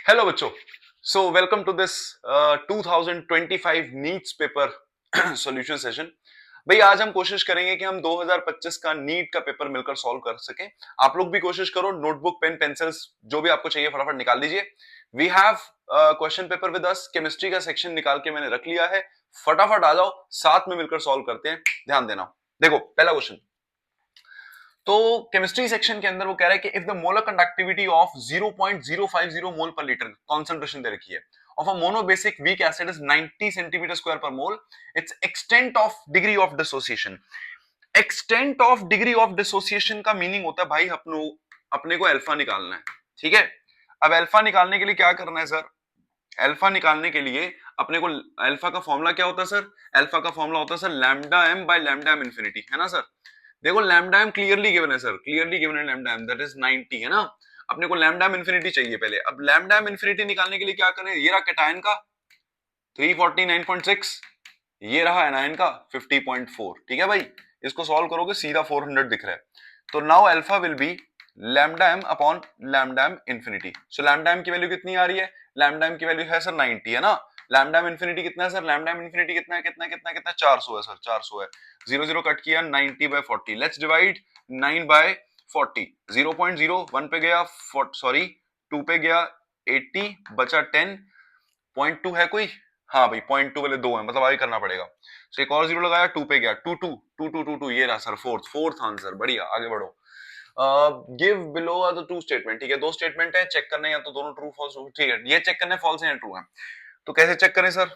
Hello बच्चों, so welcome to this 2025 NEET's paper solution session. भाई आज हम कोशिश करेंगे कि हम 2025 का नीट का पेपर मिलकर सॉल्व कर सकें। आप लोग भी कोशिश करो, नोटबुक पेन पेंसिल्स जो भी आपको चाहिए फटाफट निकाल लीजिए। We have question paper with us, chemistry का सेक्शन निकाल के मैंने रख लिया है। फटाफट आ जाओ, साथ में मिलकर सॉल्व करते हैं। ध्यान देना। देखो पहला क्वेश्चन, तो केमिस्ट्री सेक्शन के अंदर वो कह रहा है कि if the molar conductivity of 0.050 mole per litre concentration दे रखी है of a monobasic weak acid is 90 centimetre square per mole, its extent of degree of dissociation. Extent of degree of dissociation का मीनिंग होता है भाई अपने को alpha निकालना है। ठीक है, अब अल्फा निकालने के लिए क्या करना है सर? अल्फा निकालने के लिए अपने को अल्फा का फॉर्मूला क्या होता है सर? अल्फा का फॉर्मूला होता है sir lambda m by lambda m infinity, है ना सर? देखो लैम्डा एम क्लियरली गिवन है सर, क्लियरली गिवन है लैम्डा एम, दैट इज 90, है ना? अपने को लैम्डा एम इन्फिनिटी चाहिए पहले। अब लैम्डा एम इन्फिनिटी निकालने के लिए क्या करें? ये रहा कैटायन का 349.6, ये रहा एनायन का 50.4। ठीक है भाई, इसको सॉल्व करोगे सीधा 400 दिख रहा है। तो now alpha will be lambda m upon lambda m infinity. So lambda m की वैल्यू कितनी आ रही है? लैम्डा एम की वैल्यू है सर 90, है ना? लैम्डा एम इन्फिनिटी कितना है सर? लैम्डा एम इन्फिनिटी कितना है? कितना कितना कितना 400 है सर, 400 है। 0 0 कट किया, 90 बाय 40। Let's divide 9 bye 40। 0.01 पे गया, सॉरी 2 पे गया 80, बचा 10। 0.2 है कोई? हाँ भाई 0.2 वाले दो है, मतलब आगे करना पड़ेगा। तो एक और जीरो लगाया, 2 पे गया, 2 2 2 2 2 2, ये रहा सर फोर्थ आंसर। बढ़िया, आगे बढ़ो। Give below are the two statement. ठीक है, दो स्टेटमेंट है, चेक करना है या तो दोनों ट्रू फॉल्स। ठीक है, ये चेक करना है फॉल्स है या ट्रू है। तो कैसे चेक करें सर?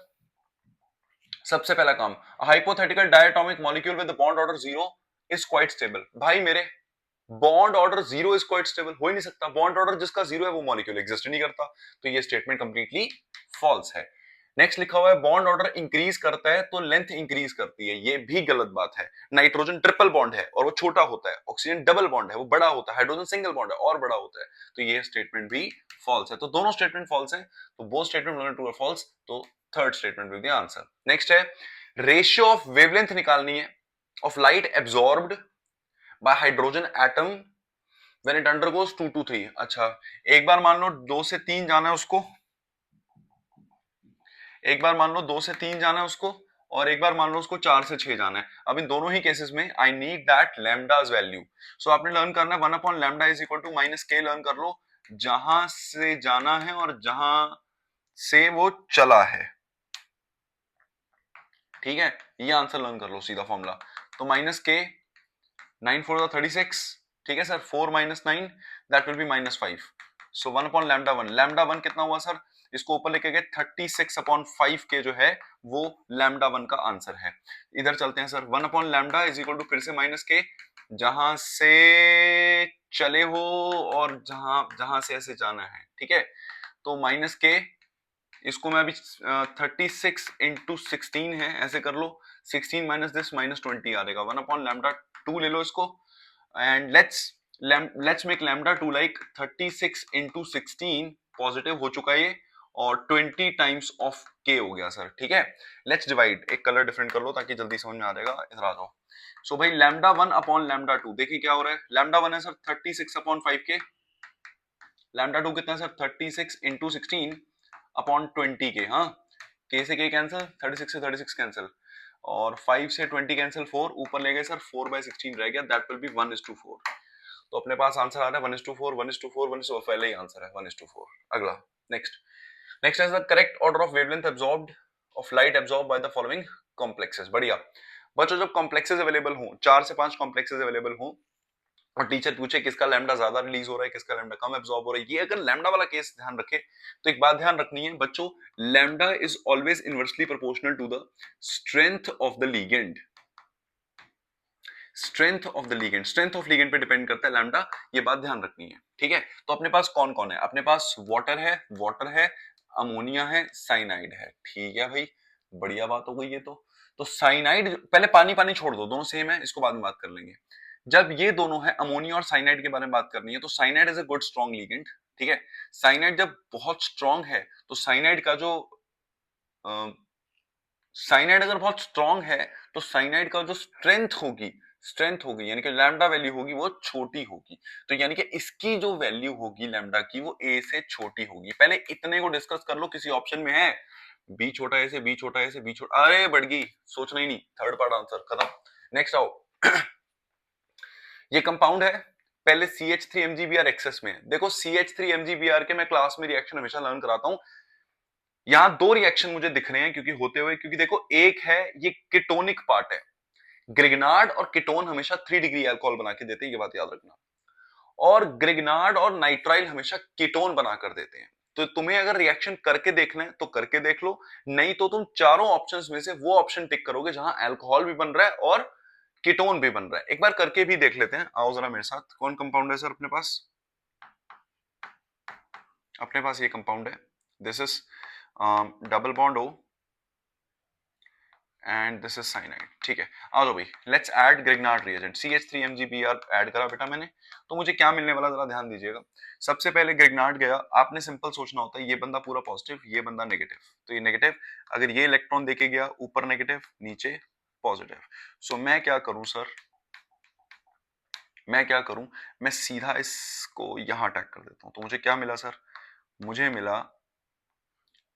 सबसे पहला काम, hypothetical diatomic molecule with bond order 0 is quite stable. भाई मेरे bond order 0 is quite stable हो ही नहीं सकता। बॉन्ड ऑर्डर जिसका 0 है वो मॉलिक्यूल एग्जिस्ट नहीं करता। तो ये स्टेटमेंट कंप्लीटली फॉल्स है। नेक्स्ट लिखा हुआ है बॉन्ड ऑर्डर इंक्रीज करता है तो लेंथ इंक्रीज करती है, ये भी गलत बात है। नाइट्रोजन ट्रिपल बॉन्ड है और वो छोटा होता है, ऑक्सीजन डबल बॉन्ड है वो बड़ा होता है, हाइड्रोजन सिंगल बॉन्ड है और बड़ा होता है। तो ये स्टेटमेंट भी फॉल्स है। तो दोनों स्टेटमेंट फॉल्स है। तो बोथ स्टेटमेंट ट्रू और फॉल्स, तो third statement will be answer. Next है रेशियो ऑफ वेवलेंथ निकालनी है of light absorbed bye hydrogen atom when it undergoes 2 to 3। अच्छा, एक बार मान लो 2 से 3 जाना है उसको, एक बार मान लो 2 से 3 जाना है उसको, और एक बार मान लो उसको 4 से 6 जाना है। अब इन दोनों ही केसेस में I need that lambda's value. So आपने लर्न करना है 1 upon lambda is equal to minus k. Learn कर लो, जहां से जाना है और जहां से वो चला है। ठीक है, ये आंसर लर्न कर लो, सीधा फॉर्मूला। तो माइनस के, 9 4 36। ठीक है sir, 4 minus 9 that will be minus 5। So 1 upon lambda 1, lambda 1 कितना हुआ सर? इसको ऊपर लेके गए, 36 अपॉन 5 के जो है वो लैम्डा 1 का आंसर है। इधर चलते हैं sir, 1 upon lambda is equal to फिर से माइनस के, जहां से चले हो और जहां जहां से ऐसे जाना है। ठीक है, तो माइनस के, इसको मैं अभी 36 इंटू 16 है, ऐसे कर लो। 16 माइनस दिस माइनस 20 आ जाएगा। 1 अपॉन लैम्डा 2 ले लो इसको, and let's make lambda 2 like 36 into 16 positive हो चुका है ये, और 20 टाइम्स ऑफ के हो गया सर। ठीक है, लेट्स डिवाइड, एक कलर डिफरेंट कर लो ताकि जल्दी समझ में आ जाएगा। इधर आ जाओ। सो भाई लैम्डा 1 अपॉन लैम्डा 2, देखिए क्या हो रहा है। लैम्डा 1 है सर 36 अपॉन 5 के, लैम्डा 2 कितना है सर? 36 इंटू 16 अपॉन 20 के। हाँ, के से के कैंसिल, 36 से 36 कैंसिल, और 5 से 20 कैंसिल, 4 ऊपर ले गए सर, 4 बाय 16 रह गया, दैट विल बी 1:4। तो अपने पास आंसर आ रहा है 1:4 1:4 1:4, पहले ही आंसर है 1:4। अगला, next next is the correct order of wavelength absorbed of light absorb by the following complexes. बढ़िया बच्चों, जब कॉम्प्लेक्सेस अवेलेबल हो, 4 से 5 कॉम्प्लेक्सेस अवेलेबल हो, और टीचर पूछे किसका लैम्डा ज्यादा रिलीज हो रहा है, किसका लैम्डा कम एब्सॉर्ब हो रहा है, ये अगर लैम्डा वाला केस ध्यान रखे तो एक बात ध्यान रखनी है बच्चों, lambda is always inversely proportional to the strength of the ligand. Strength of the ligand, strength of ligand पे डिपेंड करता है लैम्डा, ये बात ध्यान रखनी है। ठीक है, तो अपने पास कौन कौन है? अपने पास वाटर है, अमोनिया है, साइनाइड है। ठीक है भाई, बढ़िया बात हो गई ये तो साइनाइड, पहले पानी पानी छोड़ दो, दोनों सेम है, इसको बाद में बात कर लेंगे। जब ये दोनों है, अमोनिया और साइनाइड के बारे में बात करनी है, तो cyanide is a good strong ligand. ठीक है, साइनाइड जब बहुत स्ट्रॉन्ग है तो साइनाइड का जो साइनाइड अगर बहुत स्ट्रॉन्ग है तो साइनाइड का जो स्ट्रेंथ होगी, स्ट्रेंथ होगी, यानी कि लैम्डा वैल्यू होगी वो छोटी होगी। तो यानी कि इसकी जो वैल्यू होगी लैम्डा की वो ए से छोटी होगी। पहले इतने को डिस्कस कर लो, किसी ऑप्शन में है बी छोटा ए से, बी छोटा ए से, बी छोटा, अरे बढ़ गई, सोचना ही नहीं, थर्ड पार्ट आंसर खत्म। नेक्स्ट आओ। ये कंपाउंड है, पहले CH3 MgBr एक्सेस में है। देखो CH3 MgBr के मैं क्लास में रिएक्शन हमेशा लर्न कराता हूं। यहां दो रिएक्शन मुझे दिख रहे हैं क्योंकि होते हुए, क्योंकि देखो एक है ये कीटोनिक पार्ट है, ग्रिग्नार्ड और कीटोन हमेशा 3 डिग्री अल्कोहल बना के देते हैं, ये बात याद रखना। और ग्रिग्नार्ड और नाइट्राइल हमेशा कीटोन बना कर देते हैं। तो तुम्हें अगर रिएक्शन करके देखना है तो करके देख लो, नहीं तो तुम चारों ऑप्शंस में से वो ऑप्शन टिक करोगे जहां अल्कोहल भी बन रहा है और कीटोन भी बन रहा है। एक बार करके भी देख लेते हैं, आओ जरा मेरे साथ। कौन कंपाउंड है सर अपने पास? अपने पास ये कंपाउंड है, this is double bond O and this is cyanide. ठीक है, आ जाओ भाई, let's add Grignard reagent. CH3MgBr add करा बेटा मैंने, तो मुझे क्या मिलने वाला जरा ध्यान दीजिएगा। सबसे पहले ग्रिग्नार्ड गया, आपने सिंपल सोचना होता है ये बंदा पूरा पॉजिटिव, ये बंदा नेगेटिव, तो ये नेगेटिव, अगर ये इलेक्ट्रॉन देके गया ऊपर नेगेटिव नीचे पॉजिटिव। सो मैं क्या करूं सर, मैं क्या करूं, मैं सीधा इसको यहां अटैक कर देता हूं। तो मुझे क्या मिला सर, मुझे मिला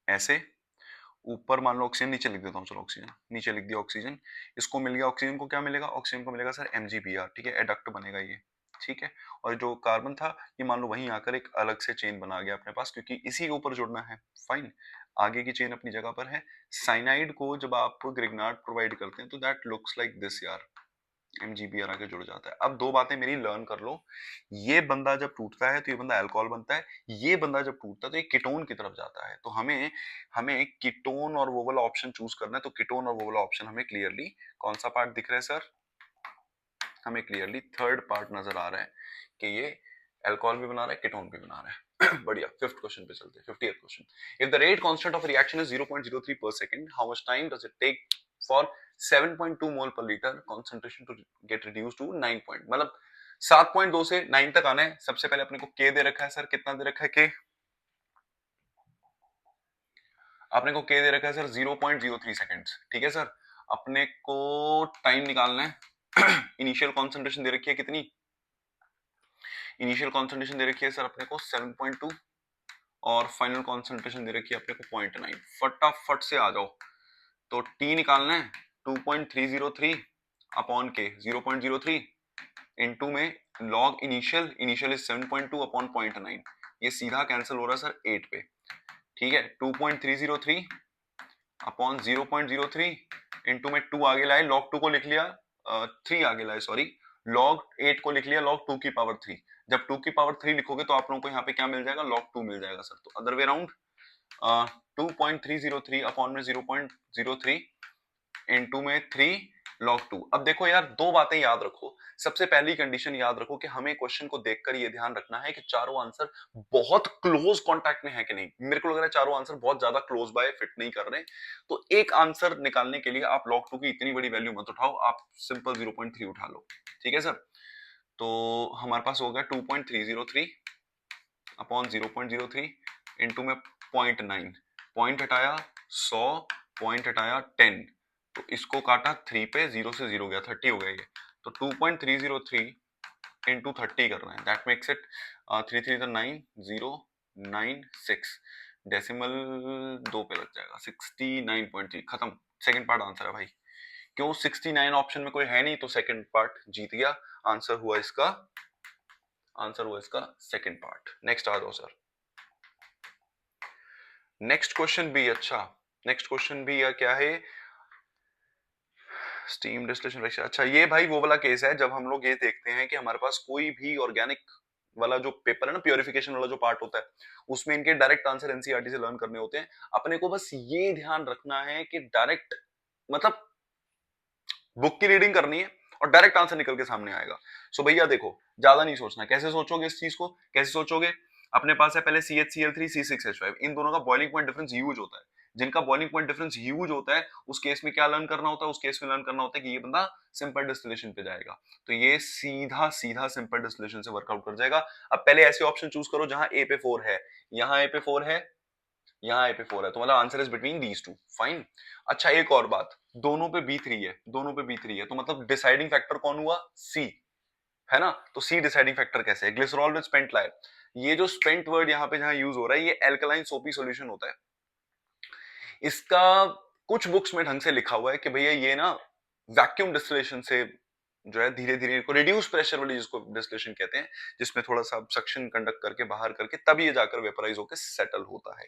ऐसे, ऊपर मान लो ऑक्सीजन, नीचे लिख देता हूँ, चलो ऑक्सीजन नीचे लिख दिया ऑक्सीजन। इसको मिल गया, ऑक्सीजन को क्या मिलेगा, ऑक्सीजन को मिलेगा सर MgBr। ठीक है, एडक्ट बनेगा ये। ठीक है, और जो कार्बन था ये मान लो वहीं आकर एक अलग से चेन बना गया अपने पास, क्योंकि इसी के ऊपर जुड़ना है। फाइन, आगे की चेन अपनी जगह पर है। साइनाइड को जब आप ग्रिग्नार्ड प्रोवाइड करते हैं तो दैट लुक्स लाइक दिस यार, MgBr आके जुड़ जाता है। अब दो बातें मेरी लर्न कर लो, ये बंदा जब टूटता है तो ये बंदा अल्कोहल बनता है, ये बंदा जब टूटता है तो ये कीटोन की तरफ जाता है। तो हमें हमें कीटोन और वो वाला ऑप्शन चूज करना है। तो कीटोन और वो वाला ऑप्शन हमें क्लियरली कौन सा पार्ट दिख रहा है सर, हमें क्लियरली थर्ड पार्ट नजर आ रहा है कि ये अल्कोहल भी बना रहा है, कीटोन भी बना रहा है। बढ़िया, फिफ्थ क्वेश्चन पे चलते हैं। 50th question, if the rate constant of reaction is 0.03 per second, how much time does it take for 7.2 mole per litre concentration to get reduced to 9 point, मतलब 7.2 से 9 तक आना है। सबसे पहले अपने को के दे रखा है सर, कितना दे रखा है के, अपने को के दे रखा है सर 0.03 सेकंड्स। ठीक है सर, अपने को टाइम निकालना है। इनिशियल कॉन्सेंट्रेशन दे रखी है कितनी, इनिशियल कॉन्सेंट्रेशन दे रखी है सर अपने को 7.2 और फाइनल कॉन्सेंट्रेशन दे रखी है अपने को 0.9। फटाफट से आ जाओ, तो टी निकालना है 2.303 अपॉन के 0.03 इनटू में log initial, initial is 7.2 upon 0.9, ये सीधा कैंसिल हो रहा है सर 8 पे। ठीक है, 2.303 अपॉन 0.03 इनटू में 2 आगे लाए, लॉग 2 को लिख लिया, 3 आगे लाए सॉरी, लॉग 8 को लिख लिया लॉग 2 की पावर 3। जब 2 की पावर 3 लिखोगे तो आप लोगों को यहाँ पे क्या मिल जाएगा, लॉग 2 मिल जाएगा सर। तो अदर वे अराउंड 2.303 अपॉन में 0.03 इनटू में 3 log 2। अब देखो यार, दो बातें याद रखो। सबसे पहली कंडीशन याद रखो कि हमें क्वेश्चन को देखकर ये ध्यान रखना है कि चारों आंसर बहुत क्लोज कांटेक्ट में है कि नहीं। मेरे को लग रहा है चारों आंसर बहुत ज्यादा क्लोज बाय फिट नहीं कर रहे, तो एक आंसर निकालने के लिए आप log 2 की इतनी बड़ी वैल्यू मत उठाओ, आप सिंपल 0.3 उठा लो। ठीक है सर, तो हमारे पास हो गया 2.303 अपॉन 0.03 इनटू में 0.9, पॉइंट हटाया 100, पॉइंट हटाया 10, तो इसको काटा 3 पे, 0 से 0 गया, 30 हो गया ये। तो 2.303 इंटू 30 करना है, दैट मेक्स इट 3 3 9 0 9 6, डेसिमल 2 पे लग जाएगा, 69.3। खत्म, सेकंड पार्ट आंसर है भाई। क्यों 69 ऑप्शन में कोई है नहीं, तो सेकंड पार्ट जीत गया। आंसर हुआ इसका, आंसर हुआ इसका सेकंड पार्ट। नेक्स्ट आ जाओ सर, नेक्स्ट क्वेश्चन भी अच्छा, नेक्स्ट क्वेश्चन भी क्या है, स्टीम डिस्टिलेशन रिएक्शन। अच्छा, ये भाई वो वाला केस है जब हम लोग ये देखते हैं कि हमारे पास कोई भी ऑर्गेनिक वाला जो पेपर है ना, प्योरिफिकेशन वाला जो पार्ट होता है, उसमें इनके डायरेक्ट आंसर एनसीईआरटी से लर्न करने होते हैं। अपने को बस ये ध्यान रखना है कि डायरेक्ट मतलब बुक की रीडिंग करनी है और डायरेक्ट आंसर निकल के सामने आएगा। सो भैया देखो, ज्यादा नहीं सोचना। कैसे सोचोगे इस चीज को, कैसे सोचोगे, अपने पास है पहले CHCl3 C6H5, इन दोनों का बॉइलिंग पॉइंट डिफरेंस ह्यूज होता है। जिनका बॉइलिंग पॉइंट डिफरेंस ह्यूज होता है उस केस में क्या लर्न करना होता है, उस केस में लर्न करना होता है कि ये बंदा सिंपल डिस्टिलेशन पे जाएगा, तो ये सीधा सीधा सिंपल डिस्टिलेशन से वर्कआउट कर जाएगा। अब पहले ऐसे ऑप्शन चूज करो जहां ए पे 4 है, यहां ए पे 4 है, यहाँ A पे 4 है, तो मतलब answer is between these two. Fine. अच्छा एक और बात, दोनों पे B3 है, दोनों पे B3 है, तो मतलब डिसाइडिंग फैक्टर कौन हुआ? C, है ना? तो C डिसाइडिंग फैक्टर कैसे है? Glycerol with spent life. ये जो स्पेंट वर्ड यहाँ पे जहाँ यूज हो रहा है, ये एल्कलाइन सोपी सॉल्यूशन होता है। इसका कुछ बुक्स में ढंग से लिखा हुआ है कि भैया ये ना वैक्यूम डिस्टिलेशन से जो है धीरे धीरे को रिड्यूस प्रेशर वाली जिसको डिस्टिलेशन कहते हैं, जिसमें थोड़ा सा सक्शन कंडक्ट करके बाहर करके तब ये जाकर वेपराइज होकर सेटल होता है।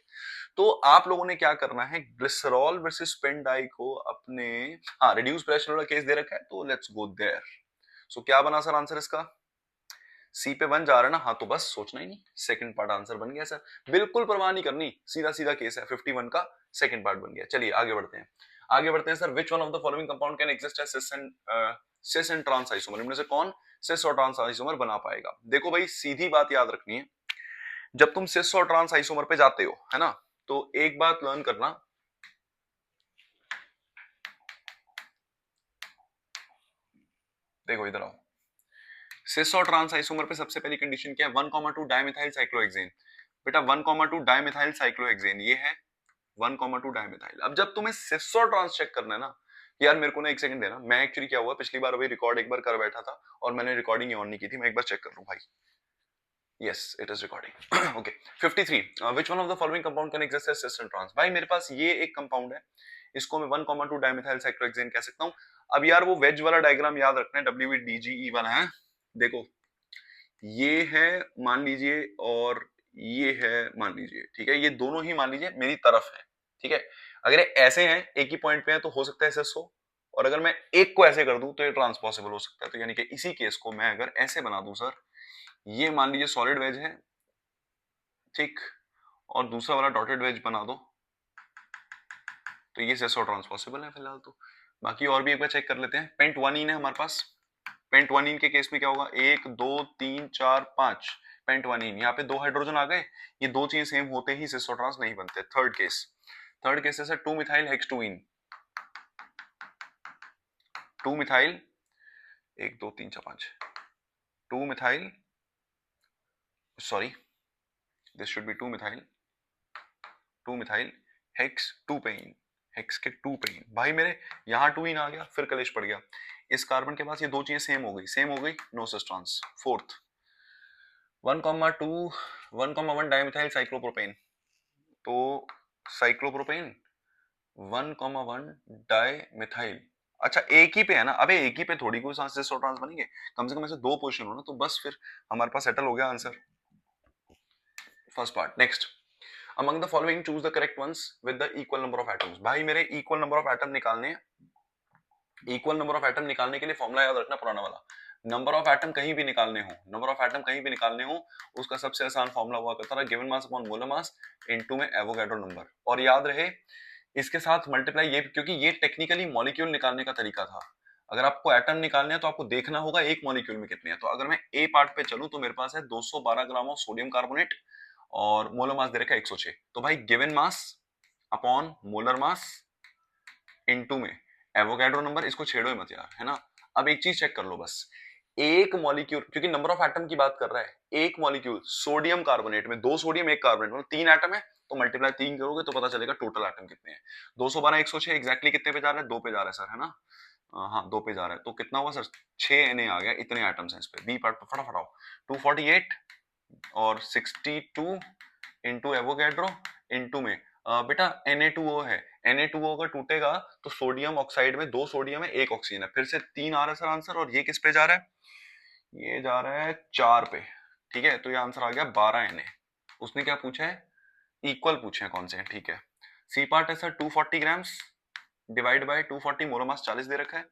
तो आप लोगों ने क्या करना है, ग्लिसरॉल वर्सेस स्पेंट डाई को अपने, हाँ रिड्यूस प्रेशर वाला केस दे रखा है, तो लेट्स गो देयर। सो क्या बना सर आंसर इसका? सी पे 1 जा रहा है ना? हाँ तो बस सोचना ही नहीं, सेकंड पार्ट आंसर बन गया सर, बिल्कुल परवाह नहीं करनी, सीधा सीधा केस है, 51 का सेकंड पार्ट बन गया। चलिए आगे बढ़ते हैं, आगे बढ़ते हैं sir. Which one of the following compound can exist as cis and trans isomer? इनमें से कौन सिस और ट्रांस आइसोमर बना पाएगा? देखो भाई सीधी बात याद रखनी है, जब तुम सिस और ट्रांस आइसोमर पे जाते हो, है ना, तो एक बात लर्न करना, देखो इधर आओ, सिस और ट्रांस आइसोमर पे सबसे पहली कंडीशन क्या है? 1,2 डाइमिथाइल साइक्लोहेक्सेन। बेटा 1,2 डाइमिथाइल साइक्लोहेक्सेन ये है 1,2 डाइमिथाइल। अब जब तुम्हें सिस और ट्रांस चेक करना है ना, यार मेरे को ना एक सेकंड देना, मैं एक्चुअली क्या हुआ पिछली बार अभी रिकॉर्ड एक बार कर बैठा था और मैंने रिकॉर्डिंग ऑन नहीं की थी, मैं एक बार चेक कर लूं भाई। Yes it is recording. Okay 53 which one of the following compound can exist as cis and trans? भाई मेरे पास ये एक कंपाउंड है, इसको मैं 1,2 डाइमिथाइल साइक्लोहेक्सेन कह सकता हूं। अब यार वो वेज वाला डायग्राम याद रखना है, WDGE वाला है, देखो ये है मान लीजिए और ये है मान लीजिए, ठीक है, ये दोनों ही मान लीजिए मेरी तरफ है, ठीक है। अगर ये ऐसे हैं एक ही पॉइंट पे है तो हो सकता है एसएस हो, और अगर मैं एक को ऐसे कर दूं तो ये ट्रांस पॉसिबल हो सकता है। तो यानी कि इसी केस को मैं अगर ऐसे बना दूं सर, ये मान लीजिए सॉलिड वेज है, ठीक, और दूसरा वाला डॉटेड वेज बना दो, तो ये सेस और ट्रांस पॉसिबल है फिलहाल तो। बाकी और भी एक बार चेक कर लेते हैं। पेंटवानीन है हमारे पास, पेंटवानीन के केस में क्या होगा? 1 2 3 4 5 पेंटवानीन, यहाँ पे 2 हाइड्रोजन आ गए, ये दो चीजें सेम होते ही सिस और ट्रांस नहीं बनते। थर्ड केस, थर्ड केस है 2 methyl hex two yne, 2 methyl 1 2 3 4 5 2 methyl, sorry this should be 2 methyl, 2 methyl hex 2 pen, hex के 2 पेन। भाई मेरे यहाँ 2 इन आ गया, फिर कलेश पड़ गया, इस कार्बन के पास ये दो चीजें सेम हो गई, सेम हो गई, no cis trans. Fourth 1,2 1,1 dimethyl cyclopropane, तो साइक्लोप्रोपेन 1,1 डाइमिथाइल, अच्छा एक ही पे है ना? अबे एक ही पे थोड़ी कोई सिस और ट्रांस बनेंगे, कम से कम ऐसे दो पोजीशन हो ना, तो बस फिर हमारे पास सेटल हो गया answer, first part. Next, among the following choose the correct ones with the equal number of atoms। भाई मेरे इक्वल नंबर ऑफ एटम निकालने हैं, इक्वल नंबर ऑफ एटम निकालने के लिए फॉर्मूला याद रखना पुराना वाला, नंबर ऑफ एटम कहीं भी निकालने हो, नंबर ऑफ एटम कहीं भी निकालने हो, उसका सबसे आसान फॉर्मूला हुआ करता था given mass upon molar mass into में एवोगाड्रो नंबर। और याद रहे इसके साथ मल्टीप्लाई, ये क्योंकि ये टेक्निकली मॉलिक्यूल निकालने का तरीका था, अगर आपको एटम निकालने हैं तो आपको देखना होगा एक मॉलिक्यूल में कितने हैं। तो अगर मैं ए पार्ट पे चलूं तो मेरे पास है 212 ग्राम ऑफ सोडियम कार्बोनेट और मोलर मास दे रखा है 106, तो भाई given mass upon molar mass into में एवोगाड्रो नंबर, इसको छेड़ो ही मत यार, है ना। अब एक चीज चेक कर लो बस, एक मॉलिक्यूल, क्योंकि नंबर ऑफ एटम की बात कर रहा है, एक मॉलिक्यूल सोडियम कार्बोनेट में 2 सोडियम 1 कार्बोनेट, मतलब 3 एटम है, तो मल्टीप्लाई 3 करोगे तो पता चलेगा टोटल एटम कितने हैं। 212 106 एग्जैक्टली कितने पे जा रहा है? 2 पे जा रहा है सर, है ना। हाँ 2 पे जा रहा है, तो कितना हुआ सर? 6 Na आ गया, इतने एटम्स हैं इस पे। बी पार्ट पे फटाफट आओ, 248 और 62 इंटू एवोगैड्रो इंटू में बेटा Na2O है, Na2O अगर टूटेगा तो सोडियम ऑक्साइड में 2 सोडियम है 1 ऑक्सीजन है, फिर से 3 आ रहा है सर आंसर। और ये किस पे जा रहा है? ये जा रहा है 4 पे, ठीक है, तो ये आंसर आ गया 12 Na। उसने क्या पूछा है? इक्वल पूछे हैं कौन से हैं, ठीक है। सी पार्ट है sir 240 grams divide by 240, molar mass 40 दे रखा है,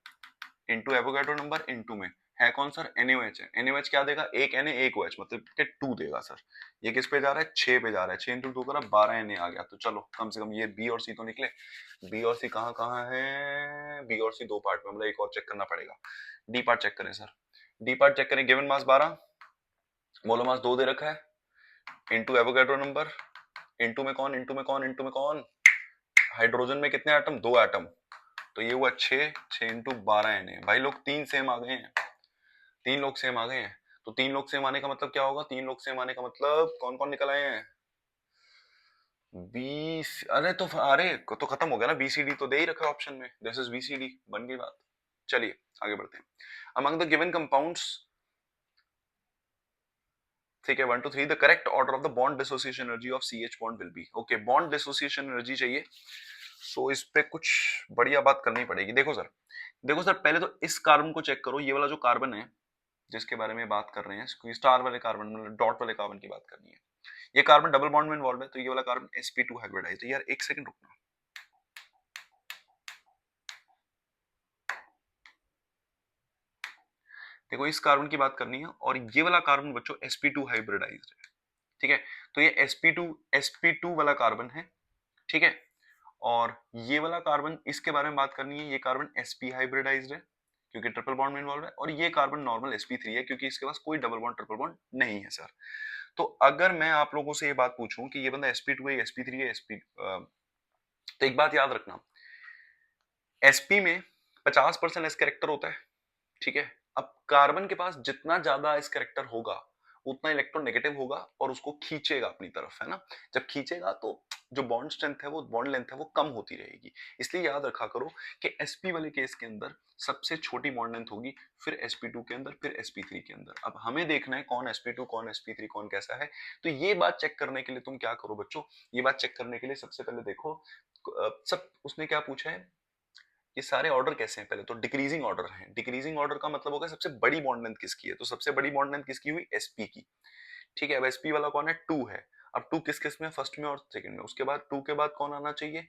इनटू एवोगाड्रो नंबर इनटू में है कौन सर? NaOH है। NaOH क्या देगा? एक Na एक OH, मतलब के 2 देगा सर। ये किस पे जा रहा है? 6 पे जा रहा है, 6 इंटू 2 करा 12 Na आ गया। तो चलो कम से कम ये बी और सी तो निकले। बी और सी कहाँ कहाँ है? बी और सी दो पार्ट में, मतलब एक और चेक करना पड़ेगा। डी पार्ट चेक करें सर, डी पार्ट चेक करें। गिवन मास 12, मोलर मास 2 दे रखा है, इनटू एवोगाड्रो नंबर इनटू में कौन, इनटू में कौन, इनटू में कौन? हाइड्रोजन में कितने एटम? 2 एटम, तो ये हुआ 6, 6 इंटू 12 Na। भाई लोग 3 सेम आ गए हैं, 3 लोग सेम आ गए हैं, तो 3 लोग सेम आने का मतलब क्या होगा? 3 लोग सेम आने का मतलब कौन कौन निकल आए हैं? बी, अरे तो अरे तो खत्म हो गया ना, बीसीडी तो दे ही रखा ऑप्शन में, दिस इज बीसीडी, बन गई बात। चलिए आगे बढ़ते हैं। अमंग द गिवन कंपाउंड्स, ठीक है 1 2 3, the correct order of the bond dissociation energy of C H bond will be, okay bond dissociation energy चाहिए। सो इस पे कुछ बढ़िया बात करनी पड़ेगी। देखो सर पहले तो इस कार्बन को चेक करो, ये वाला जो कार्बन है जिसके बारे में बात कर रहे हैं, स्टार वाले कार्बन मतलब डॉट वाले कार्बन की बात करनी है, ये कार्बन डबल बॉन्ड में इन्वॉल्व है, तो ये वाला कार्बन sp2 हाइब्रिडाइज है। यार एक सेकंड रुकना, देखो इस कार्बन की बात करनी है और ये वाला कार्बन बच्चों sp2 हाइब्रिडाइज्ड है, ठीक है। तो ये sp2 वाला कार्बन है, ठीक है। और ये वाला कार्बन, इसके बारे में बात करनी है, ये कार्बन sp हाइब्रिडाइज्ड है क्योंकि ट्रिपल बॉन्ड में इन्वॉल्व है, और ये कार्बन नॉर्मल sp3 है क्योंकि इसके पास कोई डबल बॉन्ड ट्रिपल बॉन्ड नहीं है सर। तो अगर मैं आप लोगों से ये बात पूछूं कि ये बंदा sp2 है sp3 है तो एक बात याद रखना, sp में 50% एस कैरेक्टर होता है, ठीक है। अब कार्बन के पास जितना ज्यादा इस कैरेक्टर होगा उतना इलेक्ट्रॉन नेगेटिव होगा और उसको खींचेगा अपनी तरफ, है ना। जब खींचेगा तो जो बॉन्ड स्ट्रेंथ है, वो बॉन्ड लेंथ है, वो कम होती रहेगी। इसलिए याद रखा करो कि sp वाले केस के अंदर सबसे छोटी बॉन्ड लेंथ होगी, फिर sp2 के अंदर, फिर sp3 के अंदर। अब हमें देखना है कौन sp2 कौन sp3 कौन कैसा है। तो ये बात चेक करने के लिए तुम क्या करो बच्चों, ये बात चेक करने के लिए सबसे पहले देखो सब उसने क्या पूछा है, ये सारे ऑर्डर कैसे हैं, पहले तो डिक्रीजिंग ऑर्डर हैं। डिक्रीजिंग ऑर्डर का मतलब होगा सबसे बड़ी बॉन्ड लेंथ किसकी है, तो सबसे बड़ी बॉन्ड लेंथ किसकी हुई, sp की, ठीक है। अब sp वाला कौन है, 2 है। अब 2 किस किस में, फर्स्ट में और सेकंड में, उसके बाद 2 के बाद कौन आना चाहिए,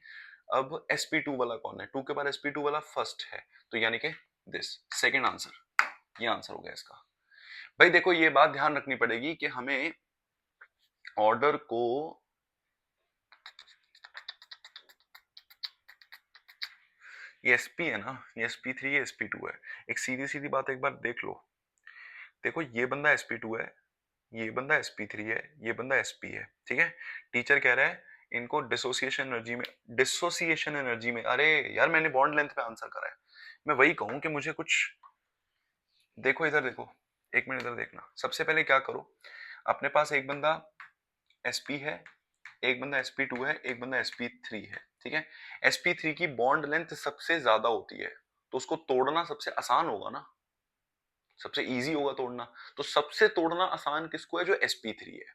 अब sp2 वाला कौन है, 2 के बाद sp2 वाला फर्स्ट है, तो यानी कि दिस सेकंड आंसर, ये आंसर हो गया इसका। भाई देखो ये बात ध्यान रखनी पड़ेगी कि हमें ऑर्डर को, ये sp है ना, ये sp3 है sp2 है, एक सीधी सीधी बात एक बार देख लो, देखो ये बंदा sp2 है, ये बंदा sp3 है, ये बंदा sp है, ठीक है। टीचर कह रहा है इनको डिसोसिएशन एनर्जी में, अरे यार मैंने बॉन्ड लेंथ पे आंसर करा है, मैं वही कहूं कि मुझे कुछ, देखो इधर देखो, एक मिनट इधर देखना। सबसे पहले क्या करो, अपने पास एक बंदा sp है, एक बंदा sp2 है, एक बंदा sp3 है, ठीक है। sp3 की बॉन्ड लेंथ सबसे ज्यादा होती है, तो उसको तोड़ना सबसे आसान होगा ना, सबसे इजी होगा तोड़ना। तो सबसे तोड़ना आसान किसको है, जो sp3 है,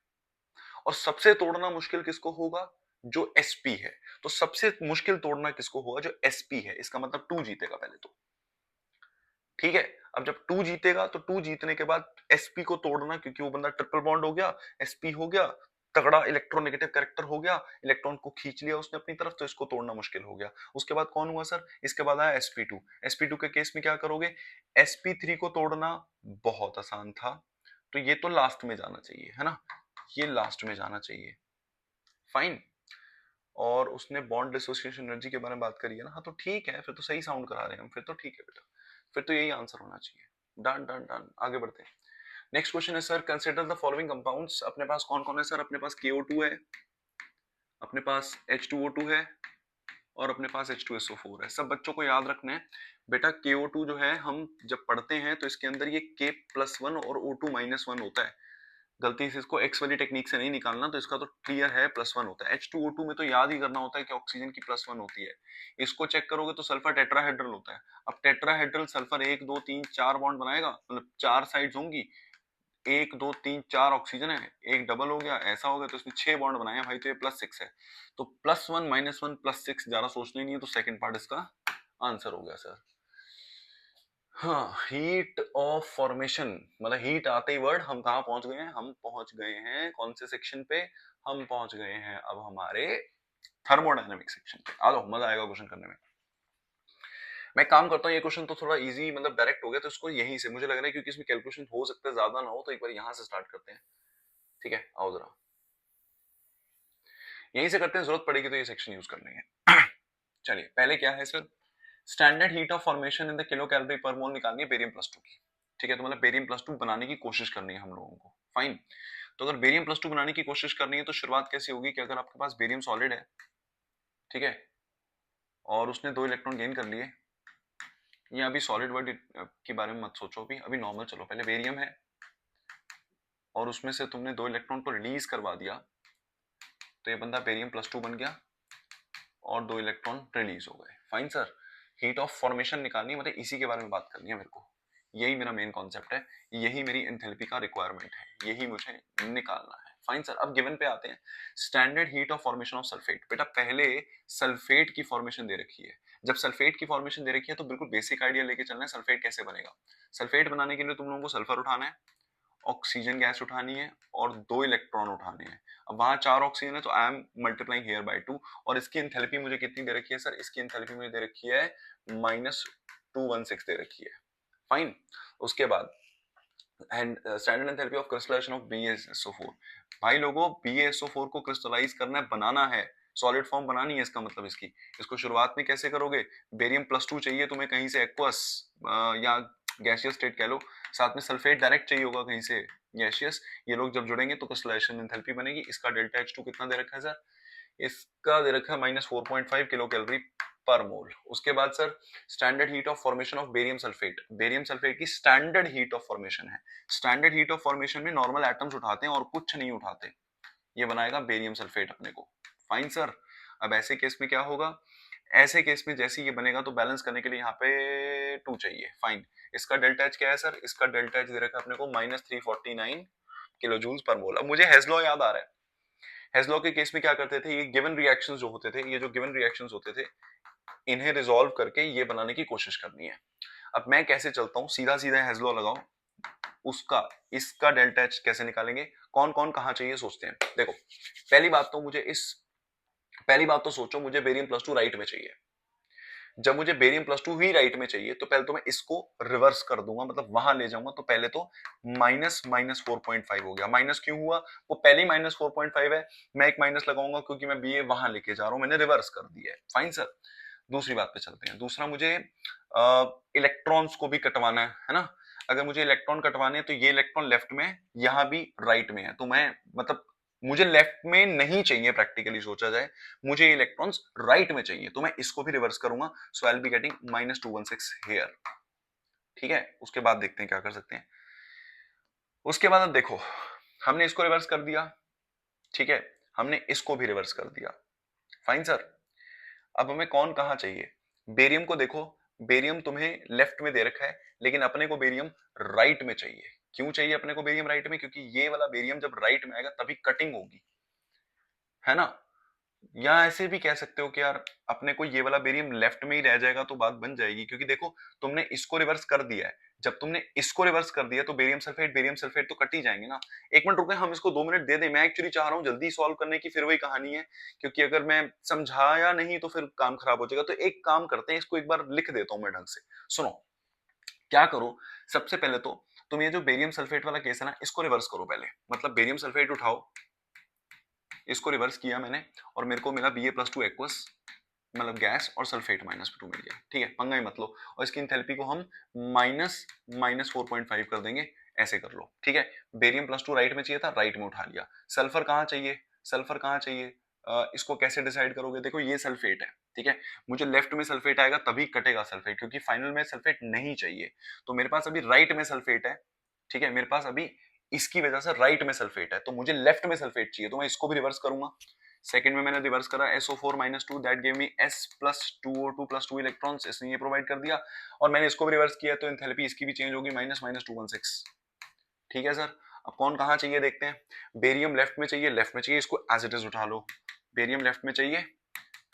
और सबसे तोड़ना मुश्किल किसको होगा, जो sp है। तो सबसे मुश्किल तोड़ना किसको होगा, जो sp है, इसका मतलब 2 जीतेगा पहले तो, ठीक है। अब जब 2 जीतेगा तो 2 जीतने के बाद sp को तोड़ना, क्योंकि वो बंदा ट्रिपल बॉन्ड हो गया, sp हो गया, तगड़ा इलेक्ट्रोनेगेटिव कैरेक्टर हो गया, इलेक्ट्रॉन को खींच लिया उसने अपनी तरफ, तो इसको तोड़ना मुश्किल हो गया। उसके बाद कौन हुआ सर, इसके बाद आया sp2। sp2 के केस में क्या करोगे, sp3 को तोड़ना बहुत आसान था, तो ये तो लास्ट में जाना चाहिए, है ना, ये लास्ट में जाना चाहिए, फाइन। और उसने बॉन्ड डिसोसिएशन एनर्जी के बारे में बात करी है ना, हाँ तो ठीक है, फिर तो सही साउंड करा रहे हैं हम, फिर तो ठीक है बेटा, फिर तो यही आंसर होना चाहिए। डन डन डन, आगे बढ़ते हैं। नेक्स्ट क्वेश्चन है sir, consider the following compounds. अपने पास कौन कौन है सर, अपने पास KO2 है, अपने पास H2O2 है, और अपने पास H2SO4 है। सब बच्चों को याद रखना है बेटा, KO2 जो है हम जब पढ़ते हैं तो इसके अंदर ये K+1 और O2-1 होता है, गलती से इसको एक्स वाली टेक्निक से नहीं निकालना, तो इसका तो क्लियर है +1 होता है। H2O2 में तो याद ही करना होता है कि ऑक्सीजन की +1 होती है। इसको चेक करोगे तो सल्फर टेट्राहेड्रल होता है। अब टेट्राहेड्रल सल्फर 1 2 3 4 बॉन्ड बनाएगा, मतलब 4 साइड्स होंगी, 1 2 3 4 ऑक्सीजन है, एक डबल हो गया, ऐसा हो गया, तो इसमें 6 बॉन्ड बनाए भाई, तो ये +6 है। तो +1 -1 +6, ज्यादा सोचना ही नहीं है, तो सेकंड पार्ट इसका आंसर हो गया सर। हाँ, हीट ऑफ फॉर्मेशन, मतलब हीट आते ही वर्ड हम कहाँ पहुंच गए हैं, हम पहुंच गए हैं कौन से सेक्शन पे, हम पहुंच गए हैं अब हमारे थर्मोडायनेमिक सेक्शन पे। आ जाओ, मजा आएगा क्वेश्चन करने में। मैं काम करता हूँ, ये क्वेश्चन तो थोड़ा इजी मतलब डायरेक्ट हो गया, तो इसको यहीं से मुझे लग रहा है, क्योंकि इसमें कैलकुलेशन हो सकता है ज्यादा ना हो, तो एक बार यहाँ से स्टार्ट करते हैं, ठीक है। आओ जरा यहीं से करते हैं, जरूरत पड़ेगी तो ये सेक्शन यूज कर लेंगे। चलिए पहले क्या है sir, standard heat of formation in the kilo calorie पर मोल निकालनी है बेरियम+2 की, ठीक है। तो मतलब बेरियम+2 बनाने की कोशिश करनी है हम लोगों को, फाइन। तो अगर बेरियम+2 बनाने की कोशिश करनी है तो शुरुआत कैसी होगी, कि अगर आपके पास बेरियम सॉलिड है, ठीक है, और उसने 2 इलेक्ट्रॉन गेन कर लिए, या अभी सॉलिड वर्ड के बारे में मत सोचो, अभी अभी नॉर्मल चलो, पहले बेरियम है और उसमें से तुमने 2 इलेक्ट्रॉन को रिलीज करवा दिया, तो ये बंदा बेरियम +2 बन गया और 2 इलेक्ट्रॉन रिलीज हो गए। Fine sir, heat of formation निकालनी है, मतलब इसी के बारे में बात करनी है मेरे को, यही मेरा मेन कॉन्सेप्ट है, यही मेरी एंथैल्पी का रिक्वायरमेंट है, यही मुझे निकालना है। फाइन सर, अब गिवन पे आते हैं, standard heat of formation of sulphate. बेटा पहले सल्फेट की फॉर्मेशन दे रखी है, जब सल्फेट की फॉर्मेशन दे रखी है तो बिल्कुल बेसिक आइडिया लेके चलना है सल्फेट कैसे बनेगा। सल्फेट बनाने के लिए तुम लोगों को सल्फर उठाना है, ऑक्सीजन गैस उठानी है और 2 इलेक्ट्रॉन उठाने हैं। अब वहां 4 ऑक्सीजन है तो I am multiplying here bye 2, और इसकी एंथैल्पी मुझे कितनी दे रखी है सर, इसकी एंथैल्पी मुझे दे रखी है -216 दे रखी है। फाइन, उसके बाद and standard enthalpy of crystallisation of BaSO4। भाई लोगों, BaSO4 को क्रिस्टलाइज करना है, बनाना है, सॉलिड फॉर्म बनानी है, इसका मतलब इसको शुरुआत में कैसे करोगे, बेरियम +2 चाहिए तुम्हें कहीं से एक्वस या गैसियस स्टेट कह लो, साथ में सल्फेट डायरेक्ट चाहिए होगा कहीं से गैसियस, ये लोग जब जुड़ेंगे तो क्रिस्टलाइजेशन एंथैल्पी बनेगी। इसका डेल्टा H2 कितना दे रखा है सर, इसका दे रखा है -4.5 किलो कैलोरी पर मोल। उसके बाद sir standard heat of formation of barium sulphate, barium sulphate की स्टैंडर्ड हीट ऑफ फॉर्मेशन है। स्टैंडर्ड हीट ऑफ फॉर्मेशन में नॉर्मल एटम्स उठाते हैं और कुछ नहीं उठाते, ये बनाएगा बेरियम सल्फेट अपने को। फाइन सर, अब ऐसे केस में क्या होगा, ऐसे केस में जैसे ये बनेगा तो बैलेंस करने के लिए यहाँ पे 2 चाहिए। फाइन, इसका डेल्टा H क्या है सर, इसका डेल्टा H दे रखा है अपने को -349 किलो जूल्स पर मोल। अब मुझे हेज़लॉ याद आ रहा है, हेज़लॉ के केस में क्या करते थे, ये गिवन रिएक्शंस जो होते थे, ये जो गिवन रिएक्शंस होते थे, इन्हें रिजॉल्व करके ये बनाने की कोशिश करनी है। अब मैं कैसे चलता हूँ, सीधा सीधा हेज़लॉ लगाओ, उसका इसका डेल्टा H कैसे निकालेंगे, कौन कौन कहाँ चाहिए सोचते हैं। देखो पहली बात तो सोचो, मुझे बेरियम +2 राइट में चाहिए। जब मुझे बेरियम +2 ही राइट में चाहिए तो पहले तो मैं इसको रिवर्स कर दूंगा, मतलब वहां ले जाऊंगा, तो पहले तो -4.5 हो गया। माइनस क्यों हुआ, वो पहले ही -4.5 है, मैं एक माइनस लगाऊंगा क्योंकि मैं BA वहां लेके जा रहा हूं, मैंने रिवर्स कर दिया है। फाइन सर, दूसरी बात पे चलते हैं। दूसरा, मुझे इलेक्ट्रॉन्स को भी कटवाना है ना, अगर मुझे इलेक्ट्रॉन कटवाने हैं तो ये इलेक्ट्रॉन लेफ्ट में, यहां भी राइट में है, तो मैं मतलब मुझे लेफ्ट में नहीं चाहिए, प्रैक्टिकली सोचा जाए मुझे ये इलेक्ट्रॉन्स राइट में चाहिए, तो मैं इसको भी रिवर्स करूंगा, so I will be getting -216 here. ठीक है, उसके बाद देखते हैं क्या कर सकते हैं। उसके बाद अब देखो, हमने इसको रिवर्स कर दिया, ठीक है, हमने इसको भी रिवर्स कर दिया। फाइन सर, अब हमें कौन कहां चाहिए, बेरियम को देखो, बेरियम तुम्हें लेफ्ट में दे रखा है, लेकिन अपने को बेरियम राइट में चाहिए। क्यों चाहिए अपने को बेरियम राइट में, क्योंकि ये वाला बेरियम जब राइट में आएगा तभी कटिंग होगी, है ना। या ऐसे भी कह सकते हो कि यार अपने को ये वाला बेरियम लेफ्ट में ही रह जाएगा तो बात बन जाएगी, क्योंकि देखो तुमने इसको रिवर्स कर दिया है, जब तुमने इसको रिवर्स कर दिया तो बेरियम सल्फेट तो कट ही जाएंगे ना। एक मिनट रुके, हम इसको 2 मिनट दे दें, मैं एक्चुअली चाह रहा हूँ जल्दी सॉल्व करने की, फिर वही कहानी है, क्योंकि अगर मैं समझाया नहीं तो फिर काम खराब हो जाएगा। तो एक काम करते हैं, इसको एक बार लिख देता हूँ मैं ढंग से, सुनो क्या करो। सबसे पहले तो तुम ये जो बेरियम सल्फेट वाला केस है ना, इसको रिवर्स करो पहले, मतलब बेरियम सल्फेट उठाओ, इसको रिवर्स किया मैंने और मेरे को मिला BA+2 एक्वस, मतलब गैस, और सल्फेट -2 मिल गया। ठीक है, पंगा ही मत लो, और इसकी एंथैल्पी को हम -4.5 कर देंगे, ऐसे कर लो। ठीक है, बेरियम +2 राइट में चाहिए था, राइट में उठा लिया। सल्फर कहाँ चाहिए, सल्फर कहाँ चाहिए, इसको कैसे डिसाइड करोगे, देखो ये सल्फेट है, ठीक है, मुझे लेफ्ट में सल्फेट आएगा तभी कटेगा सल्फेट, क्योंकि फाइनल में सल्फेट नहीं चाहिए, तो मेरे पास अभी राइट में सल्फेट है। ठीक है, मेरे पास अभी इसकी वजह से राइट में सल्फेट है, तो मुझे लेफ्ट में सल्फेट चाहिए, तो मैं इसको भी रिवर्स करूंगा। सेकंड में मैंने रिवर्स करा SO4-2, that give me S+2O2+2 electrons, इसने ये प्रोवाइड कर दिया, और मैंने इसको भी रिवर्स किया तो एंथैल्पी इसकी भी चेंज होगी, -216। ठीक है सर, अब कौन कहां चाहिए देखते हैं। बेरियम लेफ्ट में चाहिए, लेफ्ट में चाहिए, इसको एज इट इज उठा लो। बेरियम लेफ्ट में चाहिए,